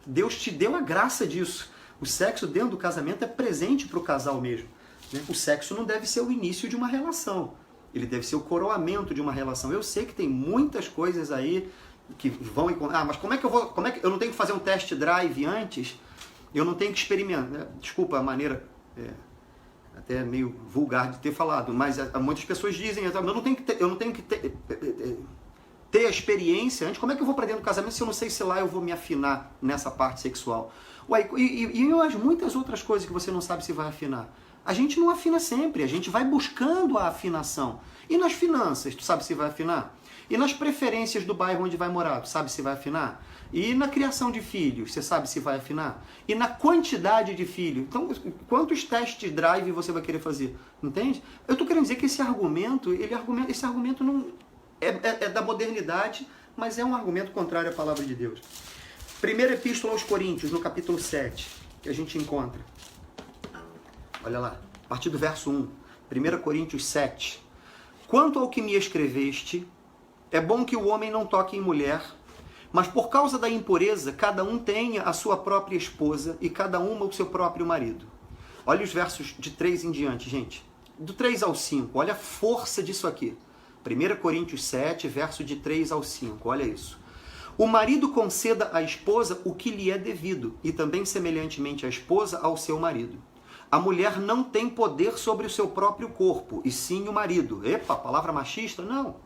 Deus te deu a graça disso. O sexo dentro do casamento é presente para o casal mesmo. Né? O sexo não deve ser o início de uma relação. Ele deve ser o coroamento de uma relação. Eu sei que tem muitas coisas aí que vão encontrar. Ah, mas como é que eu vou. Eu não tenho que fazer um test drive antes? Eu não tenho que experimentar. Né? Desculpa a maneira até meio vulgar de ter falado, mas muitas pessoas dizem, eu não tenho que ter a experiência antes. Como é que eu vou para dentro do casamento se eu não sei se lá eu vou me afinar nessa parte sexual? Ué, e muitas outras coisas que você não sabe se vai afinar. A gente não afina sempre, a gente vai buscando a afinação. E nas finanças, tu sabe se vai afinar? E nas preferências do bairro onde vai morar, tu sabe se vai afinar? E na criação de filhos, você sabe se vai afinar? E na quantidade de filhos. Então, quantos test drive você vai querer fazer? Entende? Eu estou querendo dizer que esse argumento não é da modernidade, mas é um argumento contrário à palavra de Deus. Primeira epístola aos Coríntios, no capítulo 7, que a gente encontra. Olha lá, a partir do verso 1, 1 Coríntios 7. Quanto ao que me escreveste, é bom que o homem não toque em mulher, mas por causa da impureza, cada um tenha a sua própria esposa e cada uma o seu próprio marido. Olha os versos de 3 em diante, gente. Do 3 ao 5, olha a força disso aqui. 1 Coríntios 7, verso de 3 ao 5, olha isso. O marido conceda à esposa o que lhe é devido, e também semelhantemente a esposa ao seu marido. A mulher não tem poder sobre o seu próprio corpo, e sim o marido. Epa, palavra machista? Não.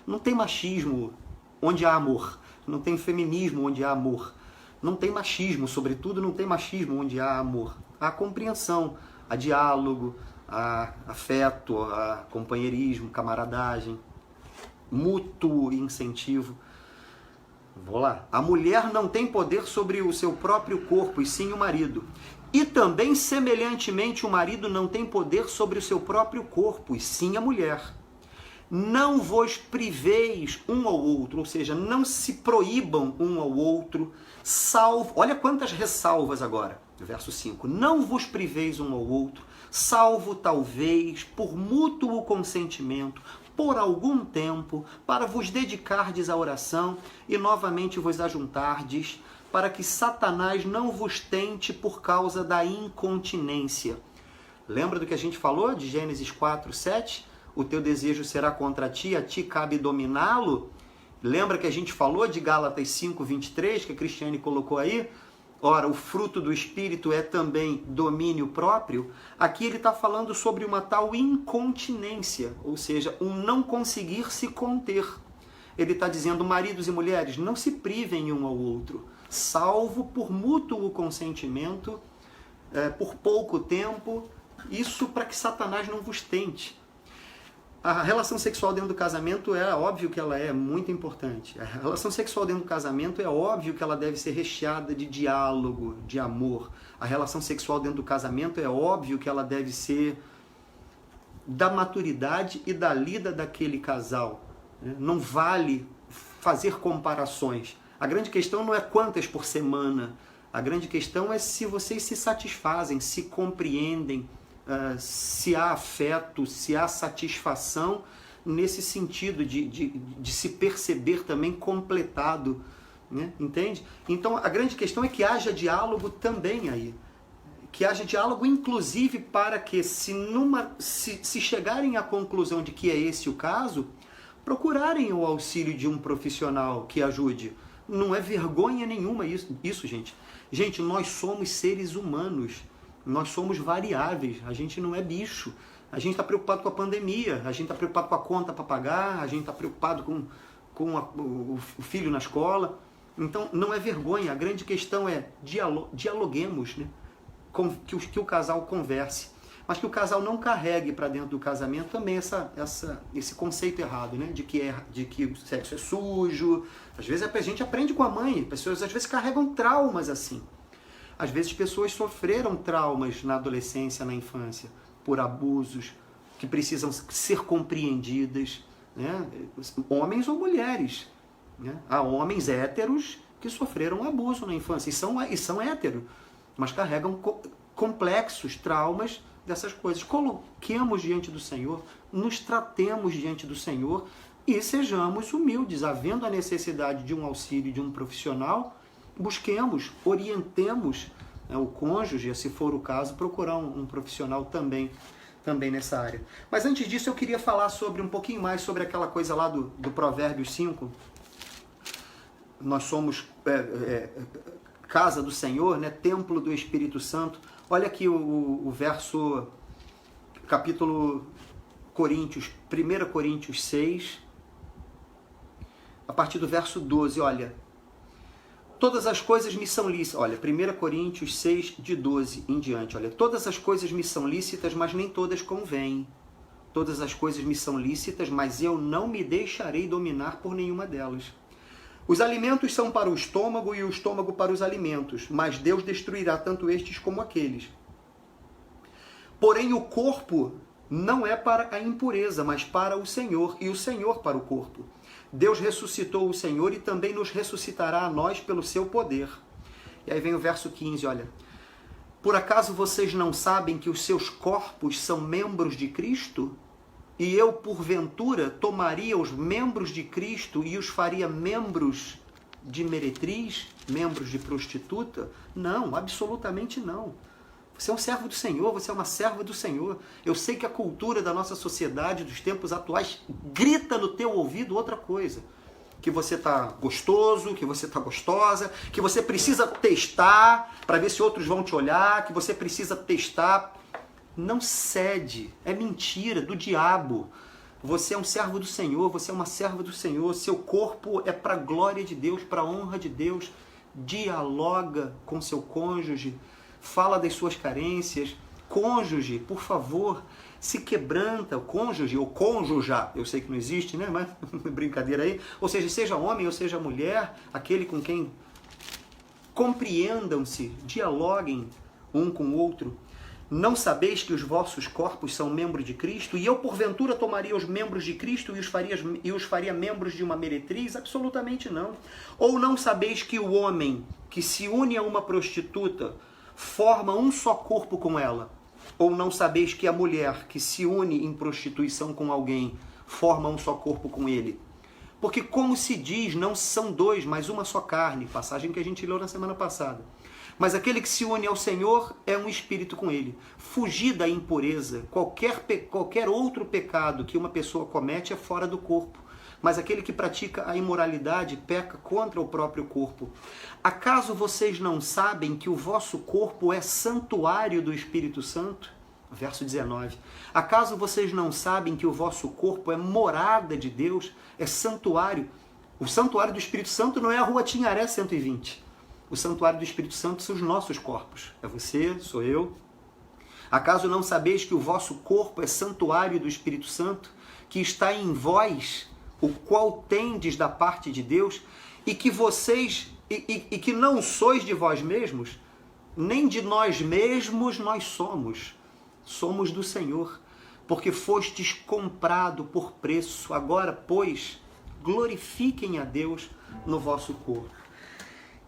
Não tem machismo onde há amor. Não tem feminismo onde há amor. Não tem machismo, sobretudo não tem machismo onde há amor. Há compreensão, há diálogo, há afeto, há companheirismo, camaradagem, mútuo incentivo. Vou lá. A mulher não tem poder sobre o seu próprio corpo, e sim o marido. E também, semelhantemente, o marido não tem poder sobre o seu próprio corpo, e sim a mulher. Não vos priveis um ao outro, ou seja, não se proíbam um ao outro, salvo... Olha quantas ressalvas agora, verso 5. Não vos priveis um ao outro, salvo talvez por mútuo consentimento, por algum tempo, para vos dedicardes à oração e novamente vos ajuntardes, para que Satanás não vos tente por causa da incontinência. Lembra do que a gente falou de Gênesis 4, 7? O teu desejo será contra ti, a ti cabe dominá-lo. Lembra que a gente falou de Gálatas 5, 23, que a Cristiane colocou aí? Ora, o fruto do Espírito é também domínio próprio. Aqui ele está falando sobre uma tal incontinência, ou seja, um não conseguir se conter. Ele está dizendo, maridos e mulheres, não se privem um ao outro, salvo por mútuo consentimento, por pouco tempo, isso para que Satanás não vos tente. A relação sexual dentro do casamento é óbvio que ela é muito importante. A relação sexual dentro do casamento é óbvio que ela deve ser recheada de diálogo, de amor. A relação sexual dentro do casamento é óbvio que ela deve ser da maturidade e da lida daquele casal. Não vale fazer comparações. A grande questão não é quantas por semana. A grande questão é se vocês se satisfazem, se compreendem, se há afeto, se há satisfação nesse sentido de se perceber também completado, né? Entende? Então a grande questão é que haja diálogo também aí, que haja diálogo inclusive para que se chegarem à conclusão de que é esse o caso, procurarem o auxílio de um profissional que ajude. Não é vergonha nenhuma isso, gente. Gente, nós somos seres humanos. Nós somos variáveis, a gente não é bicho. A gente está preocupado com a pandemia, a gente está preocupado com a conta para pagar, a gente está preocupado com o filho na escola. Então, não é vergonha, a grande questão é dialoguemos, né? Que o casal converse. Mas que o casal não carregue para dentro do casamento também esse conceito errado, né? De que o sexo é sujo. Às vezes a gente aprende com a mãe, pessoas às vezes carregam traumas assim. Às vezes pessoas sofreram traumas na adolescência, na infância, por abusos que precisam ser compreendidas, né? Homens ou mulheres, né? Há homens héteros que sofreram abuso na infância e são héteros, mas carregam complexos traumas dessas coisas. Coloquemos diante do Senhor, nos tratemos diante do Senhor e sejamos humildes, havendo a necessidade de um auxílio de um profissional. Busquemos, orientemos né, o cônjuge, se for o caso, procurar um profissional também nessa área. Mas antes disso eu queria falar um pouquinho mais sobre aquela coisa lá do Provérbios 5. Nós somos casa do Senhor, né, templo do Espírito Santo. Olha aqui o verso, capítulo Coríntios, 1 Coríntios 6, a partir do verso 12, olha. Todas as coisas me são lícitas. Olha, 1 Coríntios 6, de 12 em diante. Olha, todas as coisas me são lícitas, mas nem todas convêm. Todas as coisas me são lícitas, mas eu não me deixarei dominar por nenhuma delas. Os alimentos são para o estômago e o estômago para os alimentos, mas Deus destruirá tanto estes como aqueles. Porém, o corpo não é para a impureza, mas para o Senhor, e o Senhor para o corpo. Deus ressuscitou o Senhor e também nos ressuscitará a nós pelo seu poder. E aí vem o verso 15, olha. Por acaso vocês não sabem que os seus corpos são membros de Cristo? E eu, porventura, tomaria os membros de Cristo e os faria membros de meretriz, membros de prostituta? Não, absolutamente não. Você é um servo do Senhor, você é uma serva do Senhor. Eu sei que a cultura da nossa sociedade, dos tempos atuais, grita no teu ouvido outra coisa. Que você está gostoso, que você está gostosa, que você precisa testar para ver se outros vão te olhar, que você precisa testar. Não cede, é mentira do diabo. Você é um servo do Senhor, você é uma serva do Senhor, seu corpo é para a glória de Deus, para a honra de Deus. Dialoga com seu cônjuge, fala das suas carências. Cônjuge, por favor, se quebranta. O cônjuge ou cônjuja, eu sei que não existe, né? Mas brincadeira aí. Ou seja homem ou seja mulher, aquele com quem compreendam-se, dialoguem um com o outro. Não sabeis que os vossos corpos são membros de Cristo? E eu, porventura, tomaria os membros de Cristo e os faria membros de uma meretriz? Absolutamente não. Ou não sabeis que o homem que se une a uma prostituta forma um só corpo com ela? Ou não sabeis que a mulher que se une em prostituição com alguém forma um só corpo com ele? Porque como se diz, não são dois, mas uma só carne. Passagem que a gente leu na semana passada. Mas aquele que se une ao Senhor é um espírito com ele. Fugir da impureza. Qualquer outro pecado que uma pessoa comete é fora do corpo. Mas aquele que pratica a imoralidade peca contra o próprio corpo. Acaso vocês não sabem que o vosso corpo é santuário do Espírito Santo? Verso 19. Acaso vocês não sabem que o vosso corpo é morada de Deus? É santuário. O santuário do Espírito Santo não é a Rua Tinharé 120. O santuário do Espírito Santo são os nossos corpos. É você, sou eu. Acaso não sabeis que o vosso corpo é santuário do Espírito Santo, que está em vós, o qual tendes da parte de Deus, e que vocês, e que não sois de vós mesmos, nem de nós mesmos nós somos. Somos do Senhor, porque fostes comprado por preço. Agora, pois, glorifiquem a Deus no vosso corpo.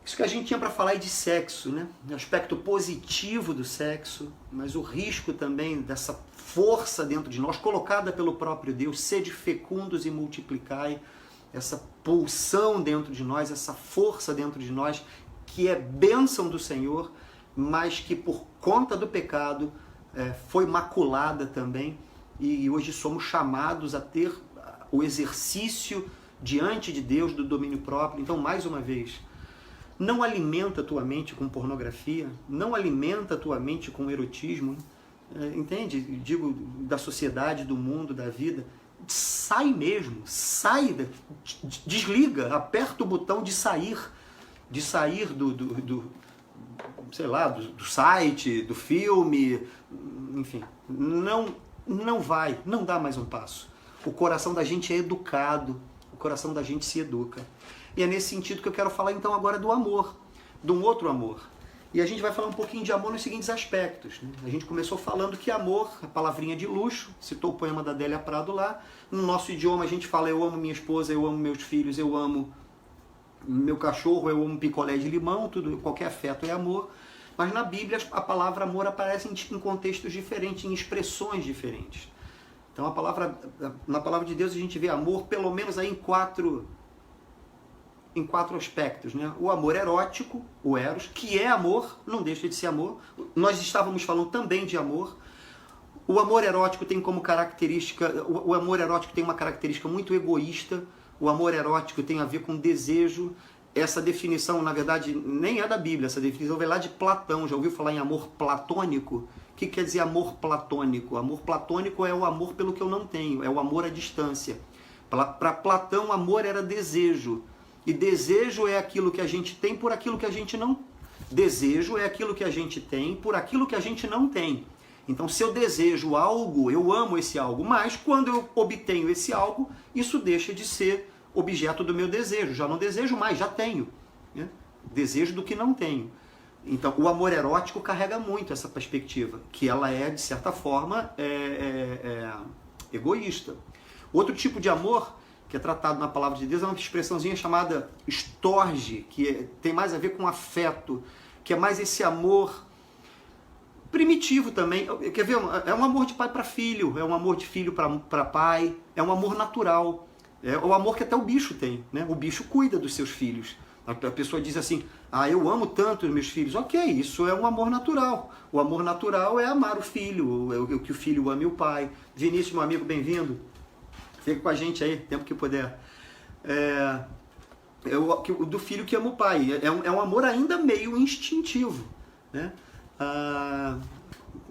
Isso que a gente tinha para falar é de sexo, né? O aspecto positivo do sexo, mas o risco também dessa força dentro de nós, colocada pelo próprio Deus, sede fecundos e multiplicai, essa pulsão dentro de nós, essa força dentro de nós, que é bênção do Senhor, mas que por conta do pecado foi maculada também, e hoje somos chamados a ter o exercício diante de Deus do domínio próprio. Então, mais uma vez, não alimenta a tua mente com pornografia, não alimenta a tua mente com erotismo, entende? Digo, da sociedade, do mundo, da vida. Sai mesmo, sai, desliga, aperta o botão de sair do site, do filme, enfim, não vai, não dá mais um passo. O coração da gente é educado, o coração da gente se educa. E é nesse sentido que eu quero falar então agora do amor, de um outro amor. E a gente vai falar um pouquinho de amor nos seguintes aspectos, né? A gente começou falando que amor, a palavrinha de luxo, citou o poema da Adélia Prado lá. No nosso idioma a gente fala: eu amo minha esposa, eu amo meus filhos, eu amo meu cachorro, eu amo picolé de limão, tudo, qualquer afeto é amor. Mas na Bíblia a palavra amor aparece em contextos diferentes, em expressões diferentes. Então na palavra de Deus a gente vê amor pelo menos aí em quatro em 4 aspectos, né? O amor erótico, o eros, que é amor, não deixa de ser amor. Nós estávamos falando também de amor. O amor erótico tem como característica, o amor erótico tem uma característica muito egoísta. O amor erótico tem a ver com desejo. Essa definição, na verdade, nem é da Bíblia, essa definição vem lá de Platão. Já ouviu falar em amor platônico? O que quer dizer amor platônico? Amor platônico é o amor pelo que eu não tenho, é o amor à distância. Para Platão, amor era desejo. E desejo é aquilo que a gente tem por aquilo que a gente não... Desejo é aquilo que a gente tem por aquilo que a gente não tem. Então, se eu desejo algo, eu amo esse algo, mas quando eu obtenho esse algo, isso deixa de ser objeto do meu desejo. Já não desejo mais, já tenho, né? Desejo do que não tenho. Então, o amor erótico carrega muito essa perspectiva, que ela é, de certa forma, egoísta. Outro tipo de amor, que é tratado na palavra de Deus, é uma expressãozinha chamada storge, que tem mais a ver com afeto, que é mais esse amor primitivo também. Quer ver? É um amor de pai para filho, é um amor de filho para pai, é um amor natural. É o amor que até o bicho tem, né? O bicho cuida dos seus filhos. A pessoa diz assim, eu amo tanto os meus filhos. Ok, isso é um amor natural. O amor natural é amar o filho, que o filho ame o pai. Vinícius, meu amigo, bem-vindo. Fica com a gente aí, tempo que puder. Do filho que ama o pai. É um amor ainda meio instintivo, né? A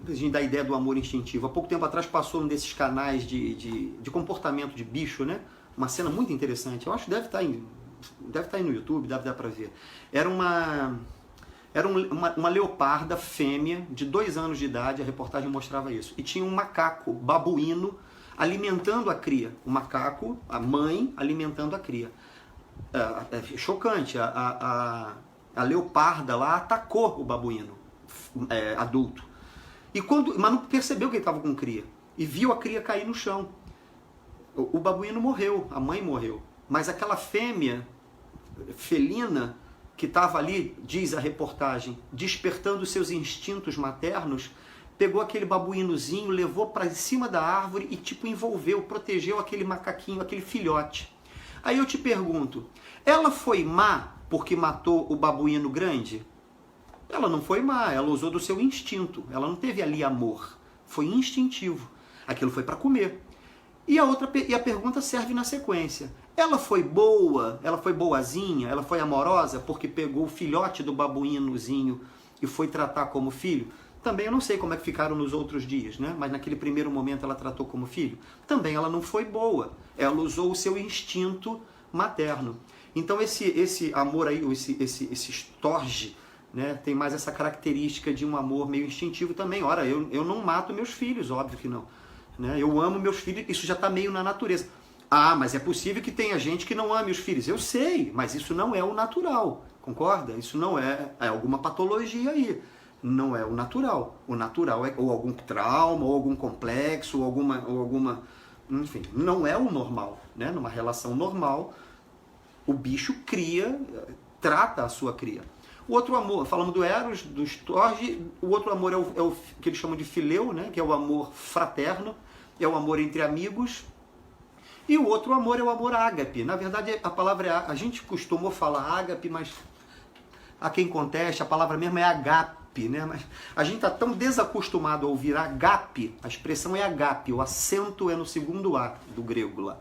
gente dá a ideia do amor instintivo. Há pouco tempo atrás passou um desses canais de comportamento de bicho, né? Uma cena muito interessante. Eu acho que deve estar aí no YouTube, deve dar para ver. Era uma leoparda fêmea de 2 anos de idade, a reportagem mostrava isso. E tinha um macaco babuíno alimentando a cria. O macaco, a mãe, alimentando a cria. É chocante. A leoparda lá atacou o babuíno adulto. Mas não percebeu que ele estava com cria. E viu a cria cair no chão. O babuíno morreu, a mãe morreu. Mas aquela fêmea felina que estava ali, diz a reportagem, despertando seus instintos maternos, pegou aquele babuínozinho, levou para cima da árvore e envolveu, protegeu aquele macaquinho, aquele filhote. Aí eu te pergunto, ela foi má porque matou o babuíno grande? Ela não foi má, ela usou do seu instinto, ela não teve ali amor, foi instintivo. Aquilo foi para comer. E a pergunta serve na sequência. Ela foi boa, ela foi boazinha, ela foi amorosa porque pegou o filhote do babuínozinho e foi tratar como filho? Também eu não sei como é que ficaram nos outros dias, né? Mas naquele primeiro momento ela tratou como filho. Também ela não foi boa, ela usou o seu instinto materno. Então esse amor aí, esse storge, né, tem mais essa característica de um amor meio instintivo também. Ora, eu não mato meus filhos, óbvio que não. Né? Eu amo meus filhos, isso já está meio na natureza. Mas é possível que tenha gente que não ame os filhos. Eu sei, mas isso não é o natural, concorda? Isso não é alguma patologia aí. Não é o natural. O natural é ou algum trauma, ou algum complexo, ou alguma... Enfim, não é o normal. Né? Numa relação normal, o bicho trata a sua cria. O outro amor, falamos do eros, do storge, o outro amor é o que eles chamam de fileu, né? Que é o amor fraterno, é o amor entre amigos. E o outro amor é o amor ágape. Na verdade, a palavra a gente costumou falar ágape, mas há quem conteste, a palavra mesmo é agape, né? Mas a gente está tão desacostumado a ouvir agape, a expressão é agape, o acento é no segundo A do grego lá.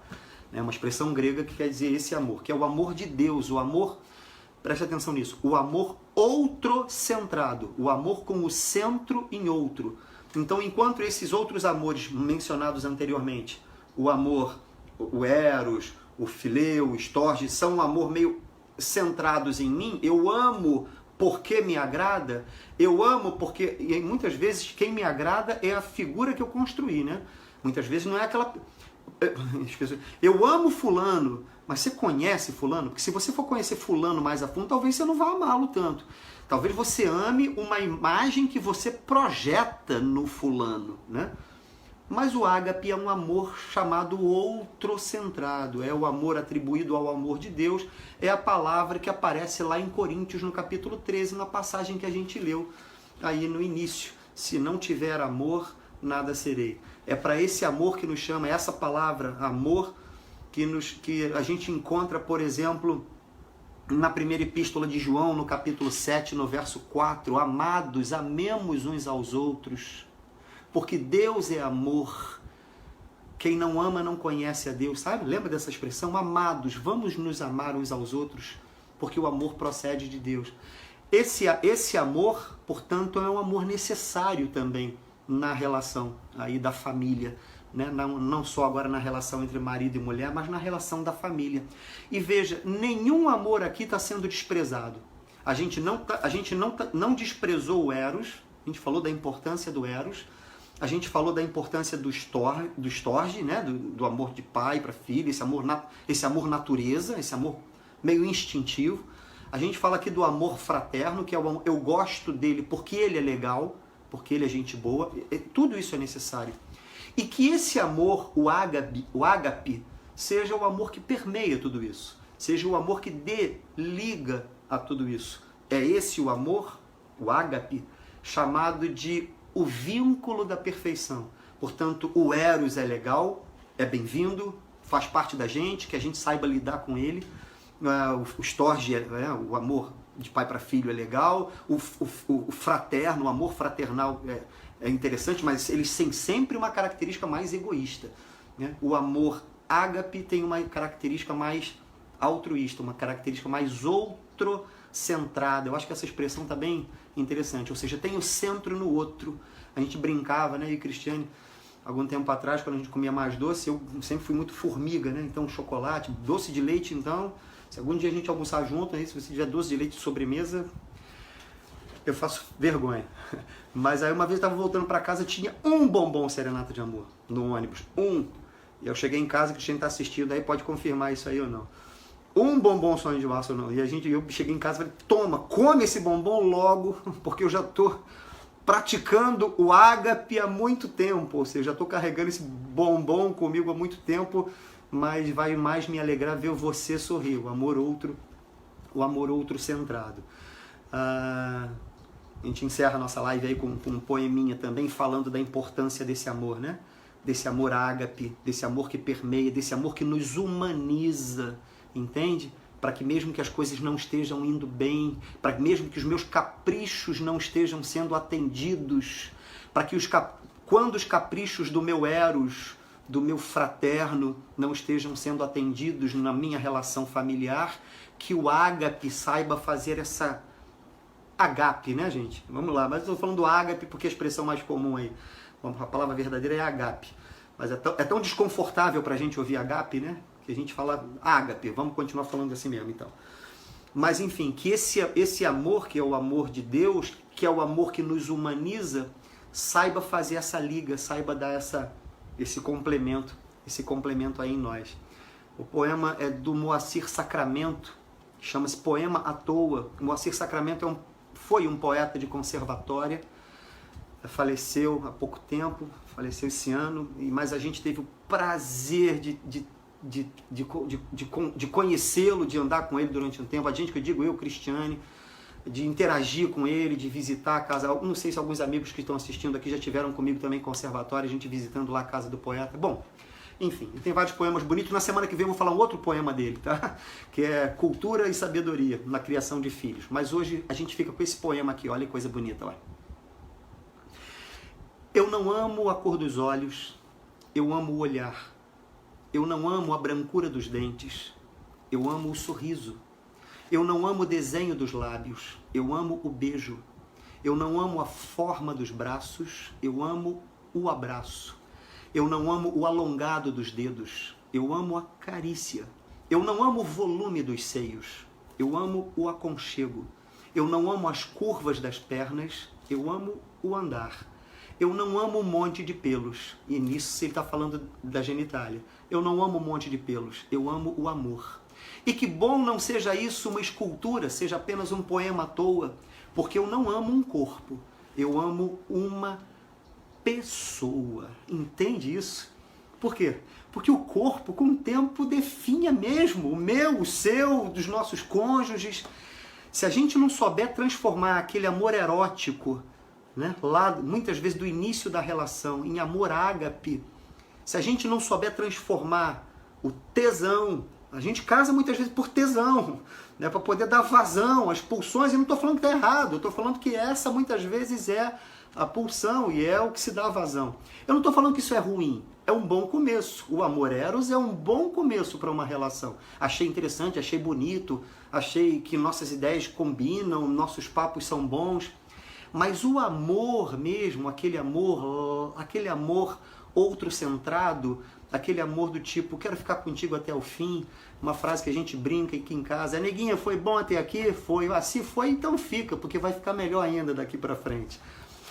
É uma expressão grega que quer dizer esse amor, que é o amor de Deus, o amor, preste atenção nisso, o amor outrocentrado, o amor com o centro em outro. Então, enquanto esses outros amores mencionados anteriormente, o amor, o eros, o fileu, o storge, são um amor meio centrados em mim, eu amo porque me agrada, eu amo porque, e muitas vezes quem me agrada é a figura que eu construí, né? Muitas vezes não é aquela... Eu amo fulano, mas você conhece fulano? Porque se você for conhecer fulano mais a fundo, talvez você não vá amá-lo tanto. Talvez você ame uma imagem que você projeta no fulano, né? Mas o ágape é um amor chamado outrocentrado, é o amor atribuído ao amor de Deus, é a palavra que aparece lá em Coríntios, no capítulo 13, na passagem que a gente leu aí no início. Se não tiver amor, nada serei. É para esse amor que nos chama, essa palavra, amor, que a gente encontra, por exemplo, na primeira epístola de João, no capítulo 7, no verso 4, amados, amemos uns aos outros, porque Deus é amor. Quem não ama não conhece a Deus, sabe? Lembra dessa expressão? Amados, vamos nos amar uns aos outros, porque o amor procede de Deus. Esse amor, portanto, é um amor necessário também na relação aí da família, né? Não só agora na relação entre marido e mulher, mas na relação da família. E veja, nenhum amor aqui está sendo desprezado. A gente não desprezou o Eros, a gente falou da importância do Eros, a gente falou da importância do storge, né? do amor de pai para filho, esse amor natureza, esse amor meio instintivo. A gente fala aqui do amor fraterno, que é eu gosto dele porque ele é legal, porque ele é gente boa. Tudo isso é necessário. E que esse amor, o ágape, seja o amor que permeia tudo isso. Seja o amor que liga a tudo isso. É esse o amor, o ágape, chamado de o vínculo da perfeição. Portanto, o Eros é legal, é bem-vindo, faz parte da gente, que a gente saiba lidar com ele. O storge, o amor de pai para filho é legal, o fraterno, o amor fraternal é interessante, mas eles têm sempre uma característica mais egoísta, né? O amor ágape tem uma característica mais altruísta, uma característica mais outrocentrada. Eu acho que essa expressão está bem interessante, ou seja, tem o centro no outro. A gente brincava, né, e Cristiane, algum tempo atrás, quando a gente comia mais doce, eu sempre fui muito formiga, né? Então chocolate, doce de leite, então, se algum dia a gente almoçar junto, aí, se você tiver doce de leite de sobremesa, eu faço vergonha. Mas aí uma vez eu estava voltando para casa, tinha um bombom Serenata de Amor no ônibus, um. E eu cheguei em casa, que a gente está assistindo, aí pode confirmar isso aí ou não. Um bombom Sonho de Valsa ou não. E eu cheguei em casa e falei, toma, come esse bombom logo, porque eu já estou praticando o ágape há muito tempo. Ou seja, já estou carregando esse bombom comigo há muito tempo, mas vai mais me alegrar ver você sorrir, o amor outro centrado. A gente encerra a nossa live aí com um poeminha também, falando da importância desse amor, né? Desse amor ágape, desse amor que permeia, desse amor que nos humaniza, entende? Para que mesmo que as coisas não estejam indo bem, para que mesmo que os meus caprichos não estejam sendo atendidos, para que quando os caprichos do meu Eros, do meu fraterno, não estejam sendo atendidos na minha relação familiar, que o ágape saiba fazer essa agape, né, gente? Vamos lá, mas eu estou falando do ágape porque é a expressão mais comum aí. A palavra verdadeira é agape. Mas é tão desconfortável para a gente ouvir agape, né? Que a gente fala ágape. Vamos continuar falando assim mesmo, então. Mas, enfim, que esse amor, que é o amor de Deus, que é o amor que nos humaniza, saiba fazer essa liga, saiba dar esse complemento aí em nós. O poema é do Moacir Sacramento, chama-se Poema à Toa. O Moacir Sacramento foi um poeta de conservatória, faleceu há pouco tempo, faleceu esse ano, mas a gente teve o prazer de conhecê-lo, de andar com ele durante um tempo. A gente, que eu digo eu, Cristiane, de interagir com ele, de visitar a casa. Não sei se alguns amigos que estão assistindo aqui já tiveram comigo também em conservatório, a gente visitando lá a casa do poeta. Bom, enfim, tem vários poemas bonitos. Na semana que vem eu vou falar um outro poema dele, tá? Que é Cultura e Sabedoria na Criação de Filhos. Mas hoje a gente fica com esse poema aqui, olha que coisa bonita lá. Eu não amo a cor dos olhos, eu amo o olhar. Eu não amo a brancura dos dentes, eu amo o sorriso. Eu não amo o desenho dos lábios, eu amo o beijo. Eu não amo a forma dos braços, eu amo o abraço. Eu não amo o alongado dos dedos, eu amo a carícia. Eu não amo o volume dos seios, eu amo o aconchego. Eu não amo as curvas das pernas, eu amo o andar. Eu não amo um monte de pelos. E nisso ele está falando da genitália. Eu não amo um monte de pelos. Eu amo o amor. E que bom não seja isso uma escultura, seja apenas um poema à toa. Porque eu não amo um corpo. Eu amo uma pessoa. Entende isso? Por quê? Porque o corpo, com o tempo, definha mesmo. O meu, o seu, dos nossos cônjuges. Se a gente não souber transformar aquele amor erótico, né, lá muitas vezes do início da relação, em amor ágape, se a gente não souber transformar o tesão A gente casa muitas vezes por tesão, né, para poder dar vazão às pulsões. E não estou falando que está errado, eu estou falando que essa muitas vezes é a pulsão e é o que se dá vazão. Eu não estou falando que isso é ruim, é um bom começo. O amor eros é um bom começo para uma relação. Achei interessante, achei bonito, achei que nossas ideias combinam, nossos papos são bons. Mas o amor mesmo, aquele amor outro-centrado, aquele amor do tipo, quero ficar contigo até o fim, uma frase que a gente brinca aqui em casa, neguinha, foi bom até aqui? Foi. Se foi, então fica, porque vai ficar melhor ainda daqui para frente.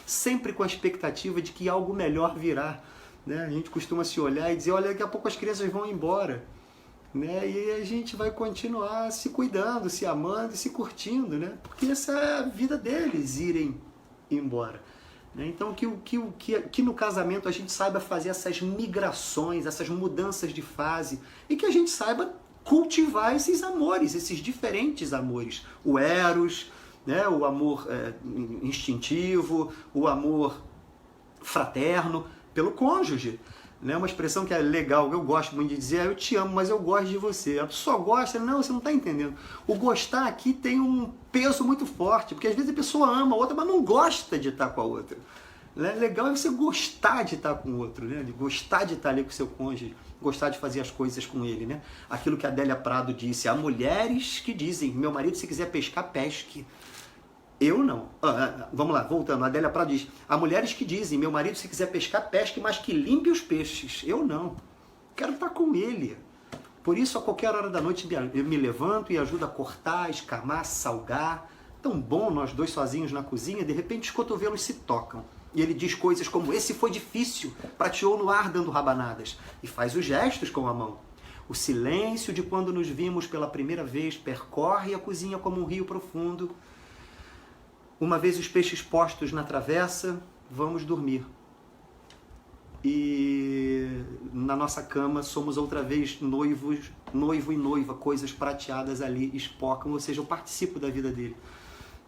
Sempre com a expectativa de que algo melhor virá. Né? A gente costuma se olhar e dizer, olha, daqui a pouco as crianças vão embora. Né? E a gente vai continuar se cuidando, se amando e se curtindo, né? Porque essa é a vida deles, irem embora. Então que no casamento a gente saiba fazer essas migrações, essas mudanças de fase, e que a gente saiba cultivar esses amores, esses diferentes amores. O eros, né? O amor instintivo, o amor fraterno pelo cônjuge. Né? Uma expressão que é legal, eu gosto muito de dizer, eu te amo, mas eu gosto de você. A pessoa gosta, não, você não está entendendo. O gostar aqui tem um peso muito forte, porque às vezes a pessoa ama a outra, mas não gosta de estar com a outra. Né? Legal é você gostar de estar com o outro, né? De gostar de estar ali com o seu cônjuge, gostar de fazer as coisas com ele. Né? Aquilo que a Adélia Prado disse, há mulheres que dizem, meu marido se quiser pescar, pesque. Eu não. Vamos lá, voltando. A Adélia Prado diz, há mulheres que dizem, meu marido se quiser pescar, pesque, mas que limpe os peixes. Eu não. Quero estar com ele. Por isso, a qualquer hora da noite, eu me levanto e ajudo a cortar, escamar, salgar. Tão bom nós dois sozinhos na cozinha, de repente os cotovelos se tocam. E ele diz coisas como, esse foi difícil, prateou no ar dando rabanadas. E faz os gestos com a mão. O silêncio de quando nos vimos pela primeira vez percorre a cozinha como um rio profundo. Uma vez os peixes postos na travessa, vamos dormir. E na nossa cama somos outra vez noivo e noiva, coisas prateadas ali espocam, ou seja, eu participo da vida dele.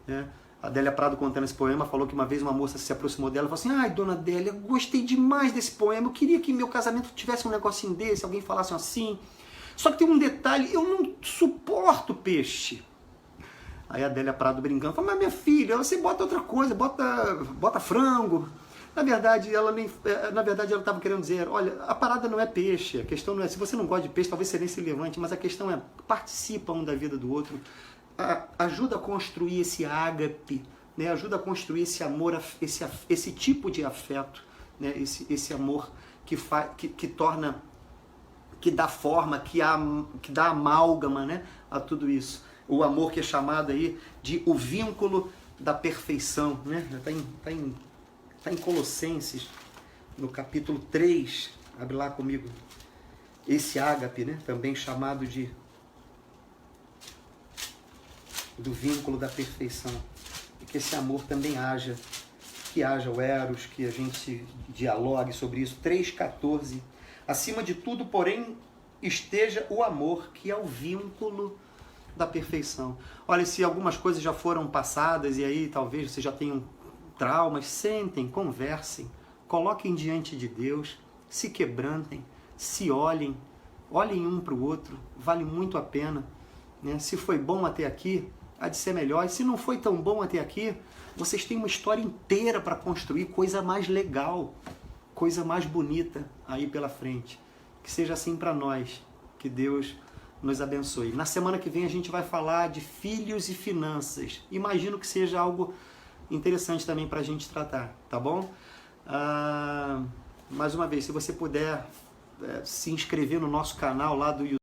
Né? A Adélia Prado, contando esse poema, falou que uma vez uma moça se aproximou dela e falou assim, ai, dona Adélia, gostei demais desse poema, eu queria que meu casamento tivesse um negocinho desse, alguém falasse assim. Só que tem um detalhe, eu não suporto peixe. Aí a Adélia Prado brincando, falou, mas minha filha, você bota outra coisa, bota frango. Na verdade, ela estava querendo dizer, olha, a parada não é peixe, a questão não é, se você não gosta de peixe, talvez você nem se levante, mas a questão é, participa um da vida do outro, ajuda a construir esse ágape, né? Ajuda a construir esse amor, esse tipo de afeto, né? Esse amor que torna, que dá forma, que dá amálgama, né? A tudo isso. O amor que é chamado aí de o vínculo da perfeição, né? Está em Colossenses, no capítulo 3, abre lá comigo, esse ágape, né? Também chamado do vínculo da perfeição, e que esse amor também que haja o eros, que a gente dialogue sobre isso. 3,14, acima de tudo, porém, esteja o amor, que é o vínculo da perfeição. Olha, se algumas coisas já foram passadas e aí talvez você já tenham traumas, sentem, conversem, coloquem diante de Deus, se quebrantem, se olhem um para o outro, vale muito a pena. Né? Se foi bom até aqui, há de ser melhor. E se não foi tão bom até aqui, vocês têm uma história inteira para construir, coisa mais legal, coisa mais bonita aí pela frente. Que seja assim para nós, que Deus nos abençoe. Na semana que vem a gente vai falar de filhos e finanças. Imagino que seja algo interessante também para a gente tratar, tá bom? Mais uma vez, se você puder se inscrever no nosso canal lá do YouTube,